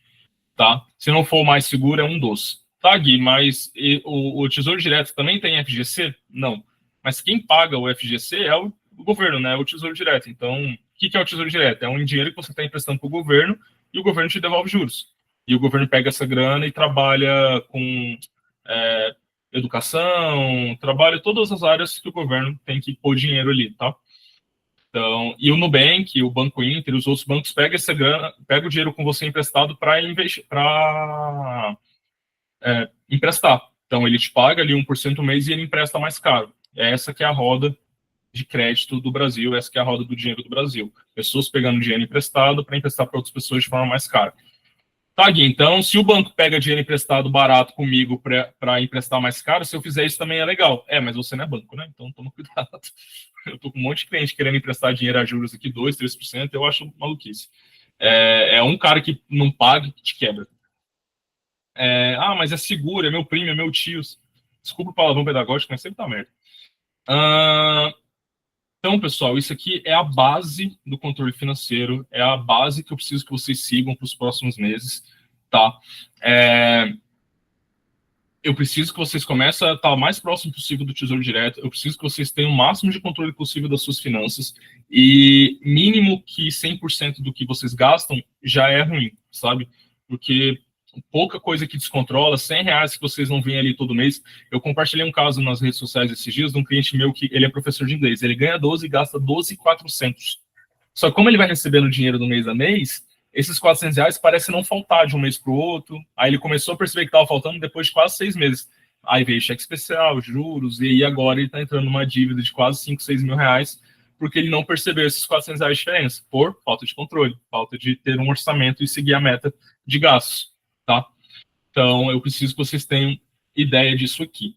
Tá? Se não for o mais seguro, é um dos. Tá, Gui, mas o Tesouro Direto também tem FGC? Não. Mas quem paga o FGC é o governo, né? O Tesouro Direto. Então, o que é o Tesouro Direto? É um dinheiro que você está emprestando para o governo e o governo te devolve juros. E o governo pega essa grana e trabalha com educação, trabalha todas as áreas que o governo tem que pôr dinheiro ali, tá? Então, e o Nubank, o Banco Inter, os outros bancos pegam essa grana, pega o dinheiro com você emprestado para investir, para emprestar. Então, ele te paga ali 1% no mês e ele empresta mais caro. Essa que é a roda de crédito do Brasil, essa que é a roda do dinheiro do Brasil. Pessoas pegando dinheiro emprestado para emprestar para outras pessoas de forma mais cara. Tá, Gui, então, se o banco pega dinheiro emprestado barato comigo para emprestar mais caro, se eu fizer isso também é legal. Mas você não é banco, né? Então, toma cuidado. Eu tô com um monte de cliente querendo emprestar dinheiro a juros aqui, 2%, 3%, eu acho maluquice. Um cara que não paga que te quebra. Mas é seguro, é meu primo, é meu tio. Desculpa o palavrão pedagógico, mas sempre tá merda. Então, pessoal, isso aqui é a base do controle financeiro, é a base que eu preciso que vocês sigam para os próximos meses, tá? Eu preciso que vocês comecem a estar o mais próximo possível do Tesouro Direto, eu preciso que vocês tenham o máximo de controle possível das suas finanças e mínimo que 100% do que vocês gastam já é ruim, sabe? Porque pouca coisa que descontrola, R$ 100 que vocês não veem ali todo mês. Eu compartilhei um caso nas redes sociais esses dias de um cliente meu que ele é professor de inglês, ele ganha 12 e gasta 12.400. Só que como ele vai recebendo dinheiro do mês a mês, esses R$ 400 parece não faltar de um mês para o outro. Aí ele começou a perceber que estava faltando depois de quase 6 meses. Aí veio cheque especial, juros, e aí agora ele está entrando numa dívida de quase 5, 6 mil reais, porque ele não percebeu esses R$ 400 de diferença, por falta de controle, falta de ter um orçamento e seguir a meta de gastos, tá? Então, eu preciso que vocês tenham ideia disso aqui.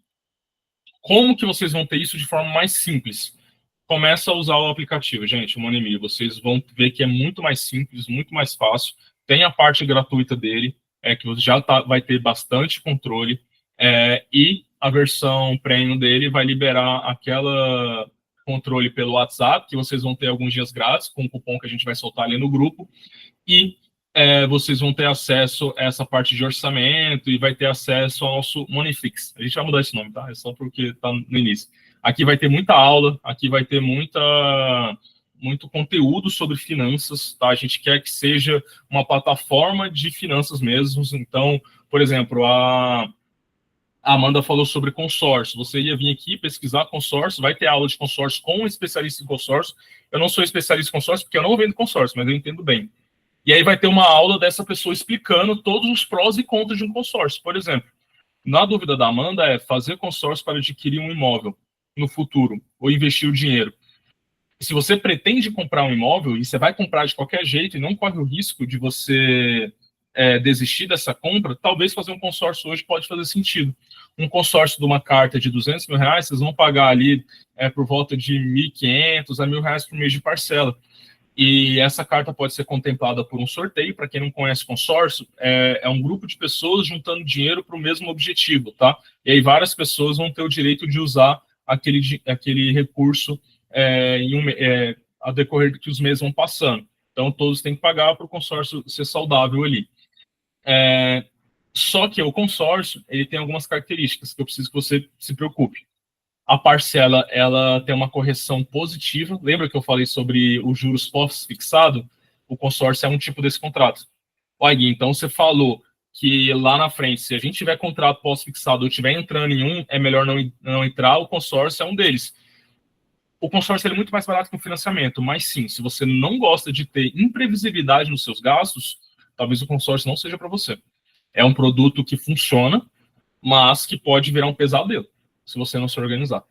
Como que vocês vão ter isso de forma mais simples? Começa a usar o aplicativo, gente, o Monemi. Vocês vão ver que é muito mais simples, muito mais fácil. Tem a parte gratuita dele, que você já vai ter bastante controle, e a versão premium dele vai liberar aquela controle pelo WhatsApp, que vocês vão ter alguns dias grátis, com o cupom que a gente vai soltar ali no grupo, e vocês vão ter acesso a essa parte de orçamento e vai ter acesso ao nosso Moneyflix. A gente vai mudar esse nome, tá? É só porque está no início. Aqui vai ter muita aula, aqui vai ter muito conteúdo sobre finanças, tá? A gente quer que seja uma plataforma de finanças mesmo. Então, por exemplo, a Amanda falou sobre consórcio. Você ia vir aqui pesquisar consórcio, vai ter aula de consórcio com um especialista em consórcio. Eu não sou especialista em consórcio porque eu não vendo consórcio, mas eu entendo bem. E aí vai ter uma aula dessa pessoa explicando todos os prós e contras de um consórcio. Por exemplo, na dúvida da Amanda fazer consórcio para adquirir um imóvel no futuro ou investir o dinheiro. Se você pretende comprar um imóvel e você vai comprar de qualquer jeito e não corre o risco de você desistir dessa compra, talvez fazer um consórcio hoje pode fazer sentido. Um consórcio de uma carta de R$ 200 mil, vocês vão pagar ali por volta de R$ 1.500 a R$ 1.000 por mês de parcela. E essa carta pode ser contemplada por um sorteio. Para quem não conhece consórcio, é um grupo de pessoas juntando dinheiro para o mesmo objetivo, tá? E aí várias pessoas vão ter o direito de usar aquele recurso a decorrer que os meses vão passando. Então, todos têm que pagar para o consórcio ser saudável ali. Só que o consórcio, ele tem algumas características que eu preciso que você se preocupe. A parcela, ela tem uma correção positiva. Lembra que eu falei sobre os juros pós-fixado? O consórcio é um tipo desse contrato. Olha, Gui, então você falou que lá na frente, se a gente tiver contrato pós-fixado ou estiver entrando em um, é melhor não entrar, o consórcio é um deles. O consórcio é muito mais barato que o financiamento, mas sim, se você não gosta de ter imprevisibilidade nos seus gastos, talvez o consórcio não seja para você. É um produto que funciona, mas que pode virar um pesadelo se você não se organizar.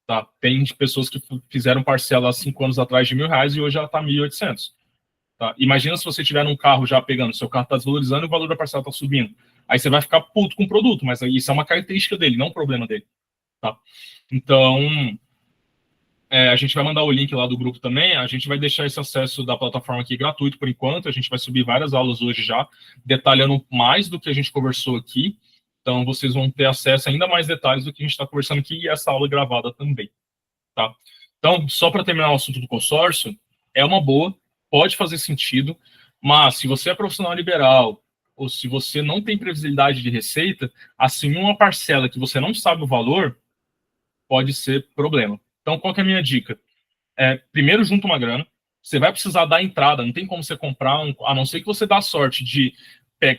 Tá? Tem pessoas que fizeram parcela há 5 anos atrás de R$ 1.000 e hoje ela está 1.800. Tá? Imagina se você tiver num carro já pegando, seu carro está desvalorizando e o valor da parcela está subindo. Aí você vai ficar puto com o produto, mas isso é uma característica dele, não um problema dele. Tá? Então, a gente vai mandar o link lá do grupo também. A gente vai deixar esse acesso da plataforma aqui gratuito por enquanto. A gente vai subir várias aulas hoje já, detalhando mais do que a gente conversou aqui. Então, vocês vão ter acesso a ainda mais detalhes do que a gente está conversando aqui e essa aula gravada também. Tá? Então, só para terminar o assunto do consórcio, é uma boa, pode fazer sentido, mas se você é profissional liberal ou se você não tem previsibilidade de receita, assumir uma parcela que você não sabe o valor pode ser problema. Então, qual que é a minha dica? Primeiro, junta uma grana. Você vai precisar dar entrada, não tem como você comprar, a não ser que você dá sorte de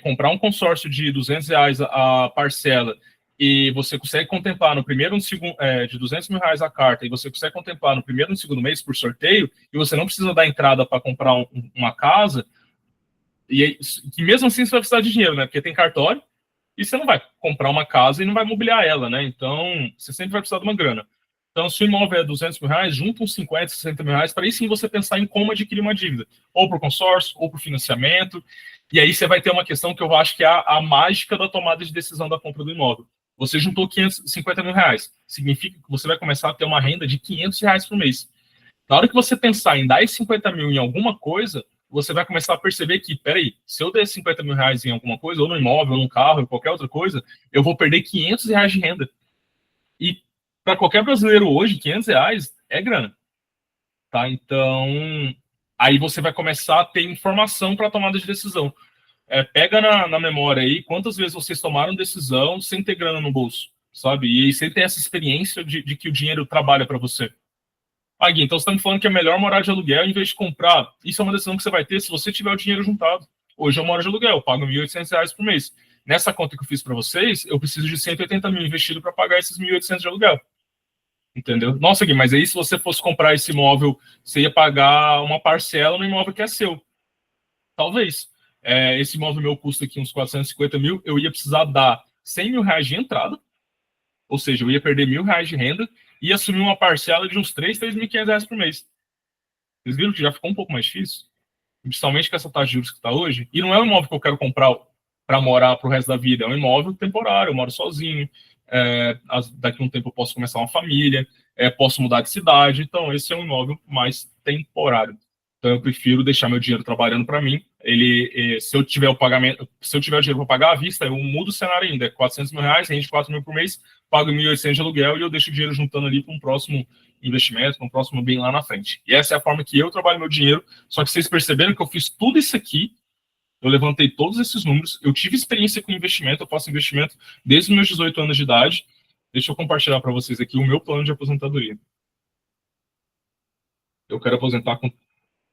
comprar um consórcio de R$ 200 a parcela e você consegue contemplar no primeiro e no segundo, de R$ 200 mil a carta, e você consegue contemplar no primeiro e no segundo mês por sorteio, e você não precisa dar entrada para comprar uma casa, e mesmo assim você vai precisar de dinheiro, né? Porque tem cartório, e você não vai comprar uma casa e não vai mobiliar ela, né? Então, você sempre vai precisar de uma grana. Então, se o imóvel é R$ 200 mil, junta uns 50, R$ 60 mil, para aí sim você pensar em como adquirir uma dívida, ou por consórcio, ou por financiamento, e aí você vai ter uma questão que eu acho que é a mágica da tomada de decisão da compra do imóvel. Você juntou R$ 550 mil, significa que você vai começar a ter uma renda de R$ 500 por mês. Na hora que você pensar em dar esses 50 mil em alguma coisa, você vai começar a perceber que, peraí, se eu der R$ 50 mil em alguma coisa, ou no imóvel, ou num carro, ou qualquer outra coisa, eu vou perder R$ 500 de renda. E para qualquer brasileiro hoje, R$ 500 é grana. Tá? Então, aí você vai começar a ter informação para tomada de decisão. Pega na memória aí quantas vezes vocês tomaram decisão sem ter grana no bolso, sabe? E sem ter essa experiência de que o dinheiro trabalha para você. Gui, então você está me falando que é melhor morar de aluguel em vez de comprar. Isso é uma decisão que você vai ter se você tiver o dinheiro juntado. Hoje eu moro de aluguel, eu pago R$ 1.800 por mês. Nessa conta que eu fiz para vocês, eu preciso de 180 mil investido para pagar esses 1.800 de aluguel. Entendeu? Nossa, Gui, mas aí se você fosse comprar esse imóvel, você ia pagar uma parcela no imóvel que é seu. Talvez. Esse imóvel meu custa aqui uns 450 mil, eu ia precisar dar R$ 100 mil de entrada, ou seja, eu ia perder R$ 1.000 de renda e assumir uma parcela de uns 3.500 reais por mês. Vocês viram que já ficou um pouco mais difícil? Principalmente com essa taxa de juros que está hoje. E não é um imóvel que eu quero comprar para morar para o resto da vida, é um imóvel temporário, eu moro sozinho, daqui a um tempo eu posso começar uma família, posso mudar de cidade, então esse é um imóvel mais temporário. Então eu prefiro deixar meu dinheiro trabalhando para mim. Se eu tiver o pagamento, se eu tiver o dinheiro para pagar à vista, eu mudo o cenário ainda. 400 mil reais, rende 4 mil por mês, pago 1.800 de aluguel e eu deixo o dinheiro juntando ali para um próximo investimento, para um próximo bem lá na frente. E essa é a forma que eu trabalho meu dinheiro. Só que vocês perceberam que eu fiz tudo isso aqui, eu levantei todos esses números, eu tive experiência com investimento, eu faço investimento desde os meus 18 anos de idade. Deixa eu compartilhar para vocês aqui o meu plano de aposentadoria. Eu quero aposentar com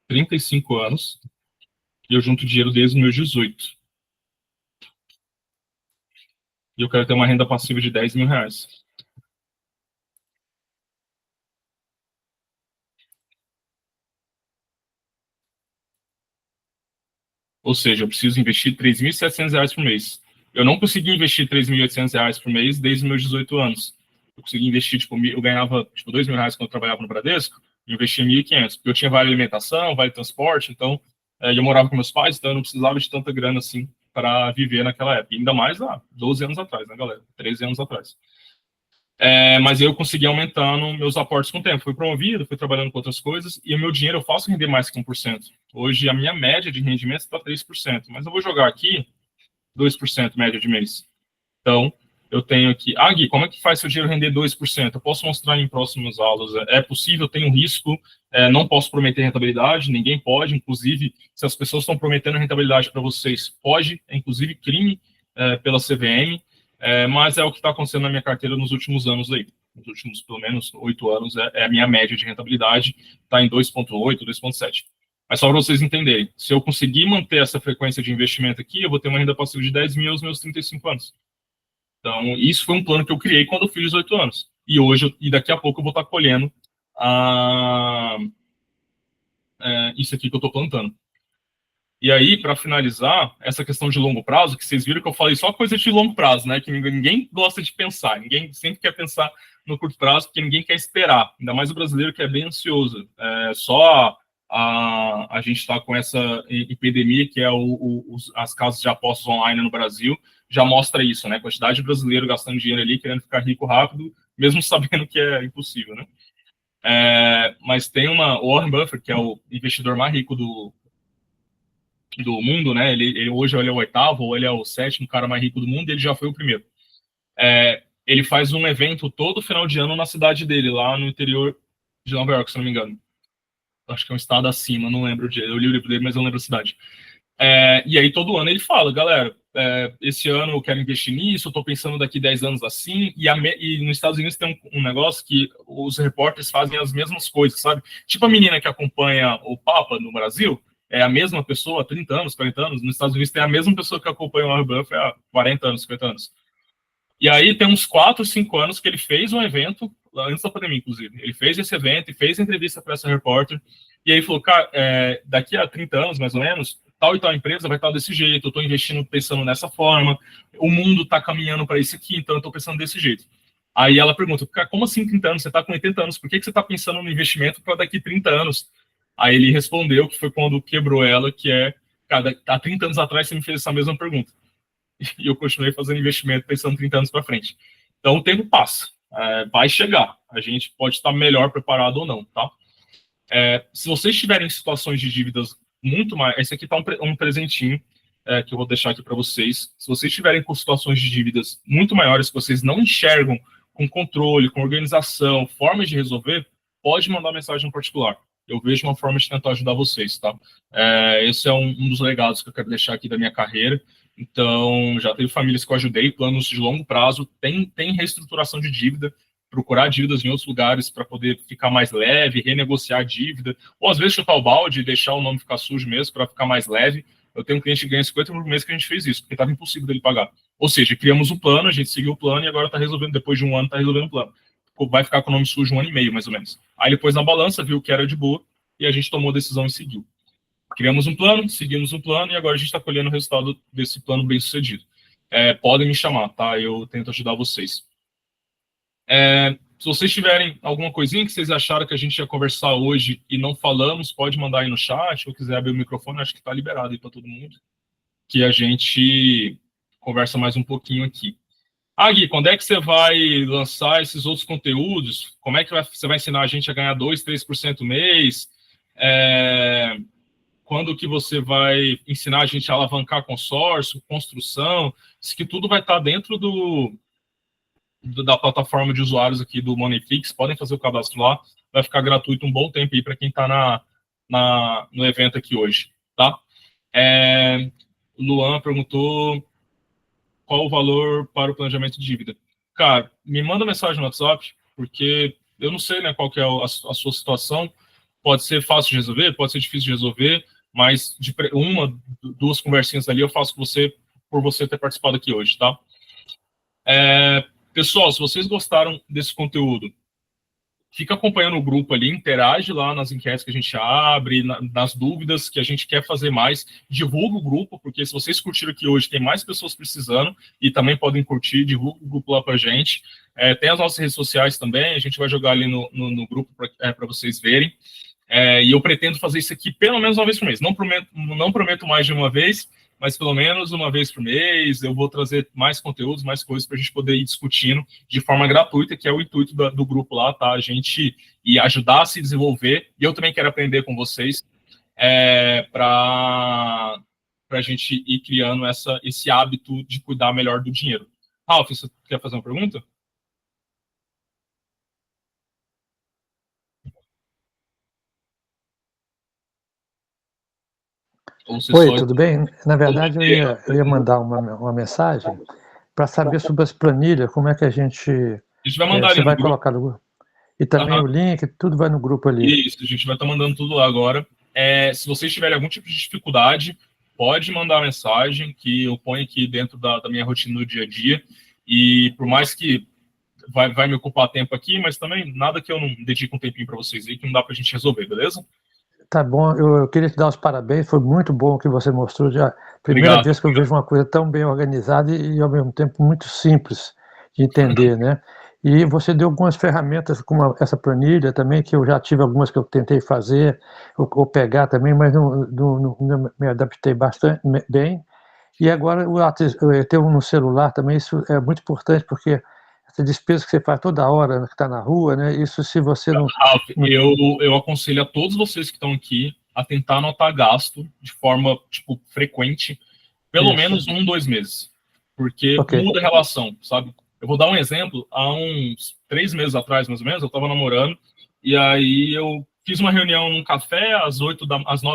35 anos e eu junto dinheiro desde os meus 18. E eu quero ter uma renda passiva de R$ 10.000. Ou seja, eu preciso investir R$ 3.700 por mês. Eu não consegui investir R$ 3.800 por mês desde os meus 18 anos. Eu consegui investir, eu ganhava R$ 2.000 quando eu trabalhava no Bradesco. investi 1.500, porque eu tinha vale alimentação, vale transporte, então eu morava com meus pais, então eu não precisava de tanta grana assim para viver naquela época. Ainda mais há 12 anos atrás, né, galera? 13 anos atrás. Mas eu consegui aumentando meus aportes com o tempo. Fui promovido, fui trabalhando com outras coisas, e o meu dinheiro eu faço render mais que 1%. Hoje a minha média de rendimento está 3%, mas eu vou jogar aqui 2% média de mês. Então, eu tenho aqui... Gui, como é que faz seu dinheiro render 2%? Eu posso mostrar em próximas aulas. É possível, tem um risco, não posso prometer rentabilidade, ninguém pode, inclusive, se as pessoas estão prometendo rentabilidade para vocês, pode, é inclusive crime pela CVM, mas é o que está acontecendo na minha carteira nos últimos anos aí. Nos últimos, pelo menos, 8 anos, é a minha média de rentabilidade, está em 2,8, 2,7. Mas só para vocês entenderem, se eu conseguir manter essa frequência de investimento aqui, eu vou ter uma renda passiva de 10 mil aos meus 35 anos. Então, isso foi um plano que eu criei quando eu fiz 18 anos. E hoje, daqui a pouco, eu vou estar colhendo isso aqui que eu estou plantando. E aí, para finalizar, essa questão de longo prazo, que vocês viram que eu falei só coisa de longo prazo, né? Que ninguém gosta de pensar, ninguém sempre quer pensar no curto prazo, porque ninguém quer esperar. Ainda mais o brasileiro que é bem ansioso. Só a gente está com essa epidemia, que é as casas de apostas online no Brasil, já mostra isso, né? A quantidade de brasileiro gastando dinheiro ali, querendo ficar rico rápido, mesmo sabendo que é impossível, né? Mas tem o Warren Buffett, que é o investidor mais rico do mundo, né? Ele hoje ele é o 8º, ou ele é o 7º cara mais rico do mundo, e ele já foi o primeiro. Ele faz um evento todo final de ano na cidade dele, lá no interior de Nova York, se não me engano. Acho que é um estado acima, não lembro. Eu li o livro dele, mas eu não lembro a cidade. E aí todo ano ele fala, galera, esse ano eu quero investir nisso, eu tô pensando daqui 10 anos assim, e nos Estados Unidos tem um negócio que os repórteres fazem as mesmas coisas, sabe? Tipo a menina que acompanha o Papa no Brasil, é a mesma pessoa há 30 anos, 40 anos, nos Estados Unidos tem a mesma pessoa que acompanha o Warren Buffett há 40 anos, 50 anos. E aí tem uns 4, 5 anos que ele fez um evento, antes da pandemia, inclusive. Ele fez esse evento e fez entrevista para essa repórter. E aí falou, cara, daqui a 30 anos, mais ou menos, tal e tal empresa vai estar desse jeito, eu estou investindo pensando nessa forma, o mundo está caminhando para isso aqui, então eu estou pensando desse jeito. Aí ela pergunta, cara, como assim 30 anos? Você está com 80 anos, por que você está pensando no investimento para daqui 30 anos? Aí ele respondeu que foi quando quebrou ela, que cara, há 30 anos atrás você me fez essa mesma pergunta. E eu continuei fazendo investimento pensando 30 anos para frente. Então o tempo passa, vai chegar. A gente pode estar melhor preparado ou não, tá? Se vocês estiverem em situações de dívidas muito mais... Esse aqui está um presentinho que eu vou deixar aqui para vocês. Se vocês estiverem com situações de dívidas muito maiores que vocês não enxergam com controle, com organização, formas de resolver, pode mandar mensagem no particular. Eu vejo uma forma de tentar ajudar vocês, tá? Esse é um dos legados que eu quero deixar aqui da minha carreira. Então, já teve famílias que eu ajudei, planos de longo prazo, tem reestruturação de dívida, procurar dívidas em outros lugares para poder ficar mais leve, renegociar a dívida, ou às vezes chutar o balde e deixar o nome ficar sujo mesmo para ficar mais leve. Eu tenho um cliente que ganha 50 por mês que a gente fez isso, porque estava impossível dele pagar. Ou seja, criamos um plano, a gente seguiu o plano e agora está resolvendo, depois de um ano, está resolvendo o plano. Vai ficar com o nome sujo 1 ano e meio, mais ou menos. Aí depois na balança, viu que era de boa e a gente tomou a decisão e seguiu. Criamos um plano, seguimos um plano e agora a gente está colhendo o resultado desse plano bem sucedido. Podem me chamar, tá? Eu tento ajudar vocês. Se vocês tiverem alguma coisinha que vocês acharam que a gente ia conversar hoje e não falamos, pode mandar aí no chat, ou quiser abrir o microfone, acho que está liberado aí para todo mundo, que a gente conversa mais um pouquinho aqui. Gui, quando é que você vai lançar esses outros conteúdos? Como é que você vai ensinar a gente a ganhar 2%, 3% mês? Quando que você vai ensinar a gente a alavancar consórcio, construção? Isso que tudo vai estar dentro da plataforma de usuários aqui do Moneyfix. Podem fazer o cadastro lá. Vai ficar gratuito um bom tempo aí para quem está no evento aqui hoje, tá? Luan perguntou qual o valor para o planejamento de dívida. Cara, me manda mensagem no WhatsApp, porque eu não sei, né, qual que é a sua situação. Pode ser fácil de resolver, pode ser difícil de resolver, mas de 1, 2 conversinhas ali eu faço com você, por você ter participado aqui hoje, tá? Pessoal, se vocês gostaram desse conteúdo, fica acompanhando o grupo ali, interage lá nas enquetes que a gente abre, nas dúvidas que a gente quer fazer mais, divulga o grupo, porque se vocês curtiram aqui hoje, tem mais pessoas precisando e também podem curtir, divulga o grupo lá pra gente. Tem as nossas redes sociais também, a gente vai jogar ali no grupo para vocês verem. E eu pretendo fazer isso aqui pelo menos uma vez por mês. Não prometo mais de uma vez, mas pelo menos uma vez por mês. Eu vou trazer mais conteúdos, mais coisas para a gente poder ir discutindo de forma gratuita, que é o intuito do grupo lá, tá? A gente ir ajudar a se desenvolver. E eu também quero aprender com vocês para a gente ir criando esse hábito de cuidar melhor do dinheiro. Ralf, você quer fazer uma pergunta? Oi, tudo bem? Na verdade, eu ia mandar uma mensagem para saber sobre as planilhas, como é que a gente vai mandar você vai colocar no grupo. E também o link, tudo vai no grupo ali. Isso, a gente vai estar mandando tudo lá agora. Se vocês tiverem algum tipo de dificuldade, pode mandar mensagem que eu ponho aqui dentro da minha rotina do dia a dia. E por mais que vai me ocupar tempo aqui, mas também nada que eu não dedique um tempinho para vocês aí, que não dá para a gente resolver, beleza? Tá bom, eu queria te dar os parabéns, foi muito bom o que você mostrou. Primeira vez que eu vejo uma coisa tão bem organizada e ao mesmo tempo muito simples de entender, né? E você deu algumas ferramentas, como essa planilha também, que eu já tive algumas que eu tentei fazer, ou pegar também, mas não me adaptei bastante bem. E agora ter no celular também, isso é muito importante, porque essa despesa que você faz toda hora, que está na rua, né? Isso se você não... Ralf, eu aconselho a todos vocês que estão aqui a tentar anotar gasto de forma, frequente, pelo menos 2 meses. Porque muda a relação, sabe? Eu vou dar um exemplo. Há uns 3 meses atrás, mais ou menos, eu estava namorando, e aí eu fiz uma reunião num café às 9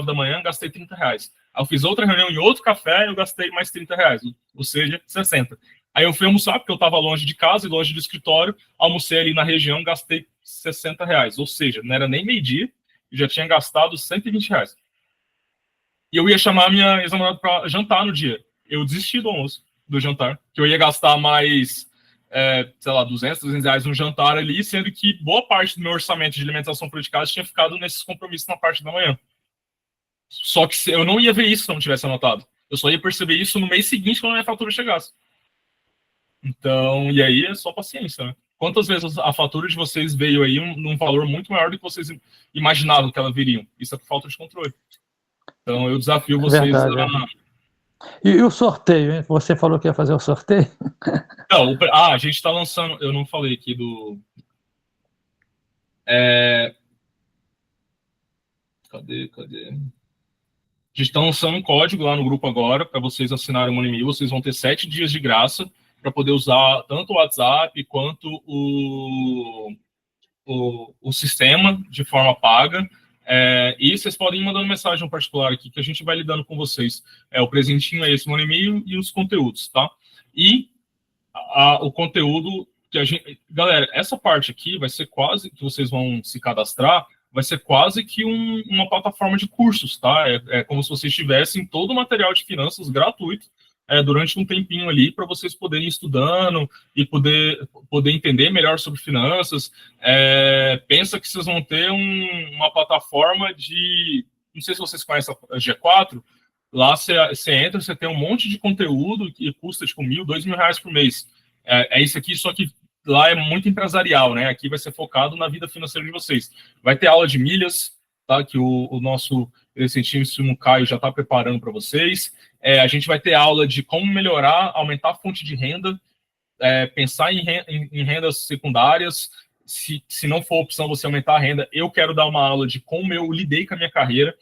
da manhã, gastei R$30. Aí eu fiz outra reunião em outro café e eu gastei mais R$30, ou seja, 60. Aí eu fui almoçar, porque eu estava longe de casa e longe do escritório, almocei ali na região, gastei R$60, ou seja, não era nem meio-dia, e já tinha gastado R$120. E eu ia chamar minha ex-namorada para jantar no dia. Eu desisti do jantar, que eu ia gastar mais, sei lá, R$200 no jantar ali, sendo que boa parte do meu orçamento de alimentação fora de casa tinha ficado nesses compromissos na parte da manhã. Só que eu não ia ver isso se eu não tivesse anotado. Eu só ia perceber isso no mês seguinte, quando a minha fatura chegasse. Então, e aí é só paciência, né? Quantas vezes a fatura de vocês veio aí num valor muito maior do que vocês imaginavam que ela viriam? Isso é por falta de controle. Então, eu desafio vocês E o sorteio, hein? Você falou que ia fazer o sorteio? Não, a gente está lançando... Eu não falei aqui do... Cadê? A gente está lançando um código lá no grupo agora, para vocês assinarem o Money. Vocês vão ter 7 dias de graça para poder usar tanto o WhatsApp quanto o sistema de forma paga. E vocês podem ir mandando mensagem no particular aqui, que a gente vai lidando com vocês. O presentinho é esse Money e os conteúdos, tá? E o conteúdo que a gente... Galera, essa parte aqui vai ser quase que vocês vão se cadastrar, vai ser quase que uma plataforma de cursos, tá? É como se vocês tivessem todo o material de finanças gratuito durante um tempinho ali para vocês poderem ir estudando e poder entender melhor sobre finanças. Pensa que vocês vão ter uma plataforma de... Não sei se vocês conhecem a G4. Lá você entra, você tem um monte de conteúdo que custa tipo R$1.000, R$2.000 por mês. Isso aqui, só que lá é muito empresarial, né? Aqui vai ser focado na vida financeira de vocês. Vai ter aula de milhas, tá? Que o nosso excelentíssimo Caio já está preparando para vocês. A gente vai ter aula de como melhorar, aumentar a fonte de renda, pensar em rendas secundárias. Se não for opção você aumentar a renda, eu quero dar uma aula de como eu lidei com a minha carreira.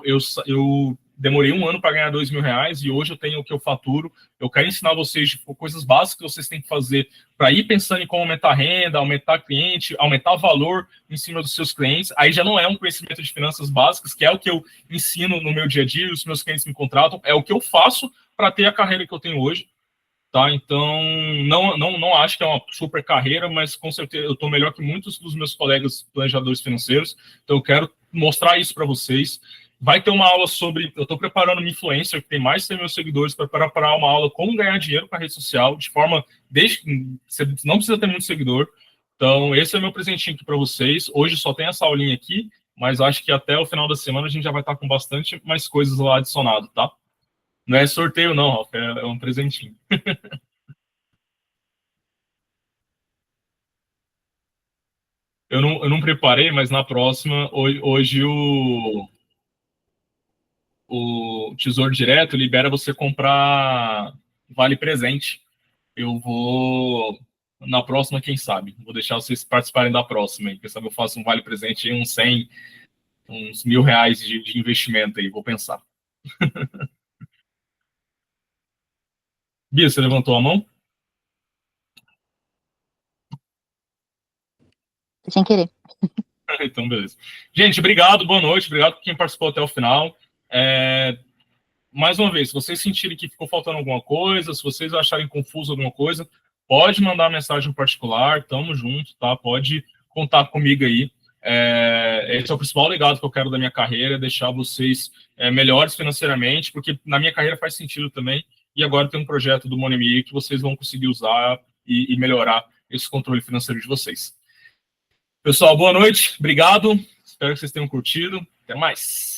Eu demorei 1 ano para ganhar R$2.000 e hoje eu tenho o que eu faturo. Eu quero ensinar vocês coisas básicas que vocês têm que fazer para ir pensando em como aumentar a renda, aumentar cliente, aumentar valor em cima dos seus clientes. Aí já não é um conhecimento de finanças básicas, que é o que eu ensino no meu dia a dia, os meus clientes me contratam, é o que eu faço para ter a carreira que eu tenho hoje. Tá? Então, não acho que é uma super carreira, mas com certeza eu estou melhor que muitos dos meus colegas planejadores financeiros. Então, eu quero mostrar isso para vocês. Vai ter uma aula sobre... Eu estou preparando uma influencer que tem mais de 100 mil seguidores para preparar uma aula como ganhar dinheiro com a rede social, de forma... Você não precisa ter muito seguidor. Então, esse é o meu presentinho aqui para vocês. Hoje só tem essa aulinha aqui, mas acho que até o final da semana a gente já vai estar com bastante mais coisas lá adicionado, tá? Não é sorteio, não, Ralf, é um presentinho. eu não preparei, mas na próxima, hoje o Tesouro Direto libera você comprar vale presente. Eu vou, na próxima, quem sabe? Vou deixar vocês participarem da próxima. Quem sabe eu faço um vale presente em uns 100, uns R$ 1.000 de investimento aí, vou pensar. Bia, você levantou a mão? Sem querer. Então, beleza. Gente, obrigado, boa noite, obrigado por quem participou até o final. Mais uma vez, se vocês sentirem que ficou faltando alguma coisa, se vocês acharem confuso alguma coisa, pode mandar mensagem particular, tamo junto, tá? Pode contar comigo aí. Esse é o principal legado que eu quero da minha carreira, deixar vocês melhores financeiramente, porque na minha carreira faz sentido também, e agora tem um projeto do Monemi que vocês vão conseguir usar e melhorar esse controle financeiro de vocês. Pessoal, boa noite, obrigado, espero que vocês tenham curtido, até mais.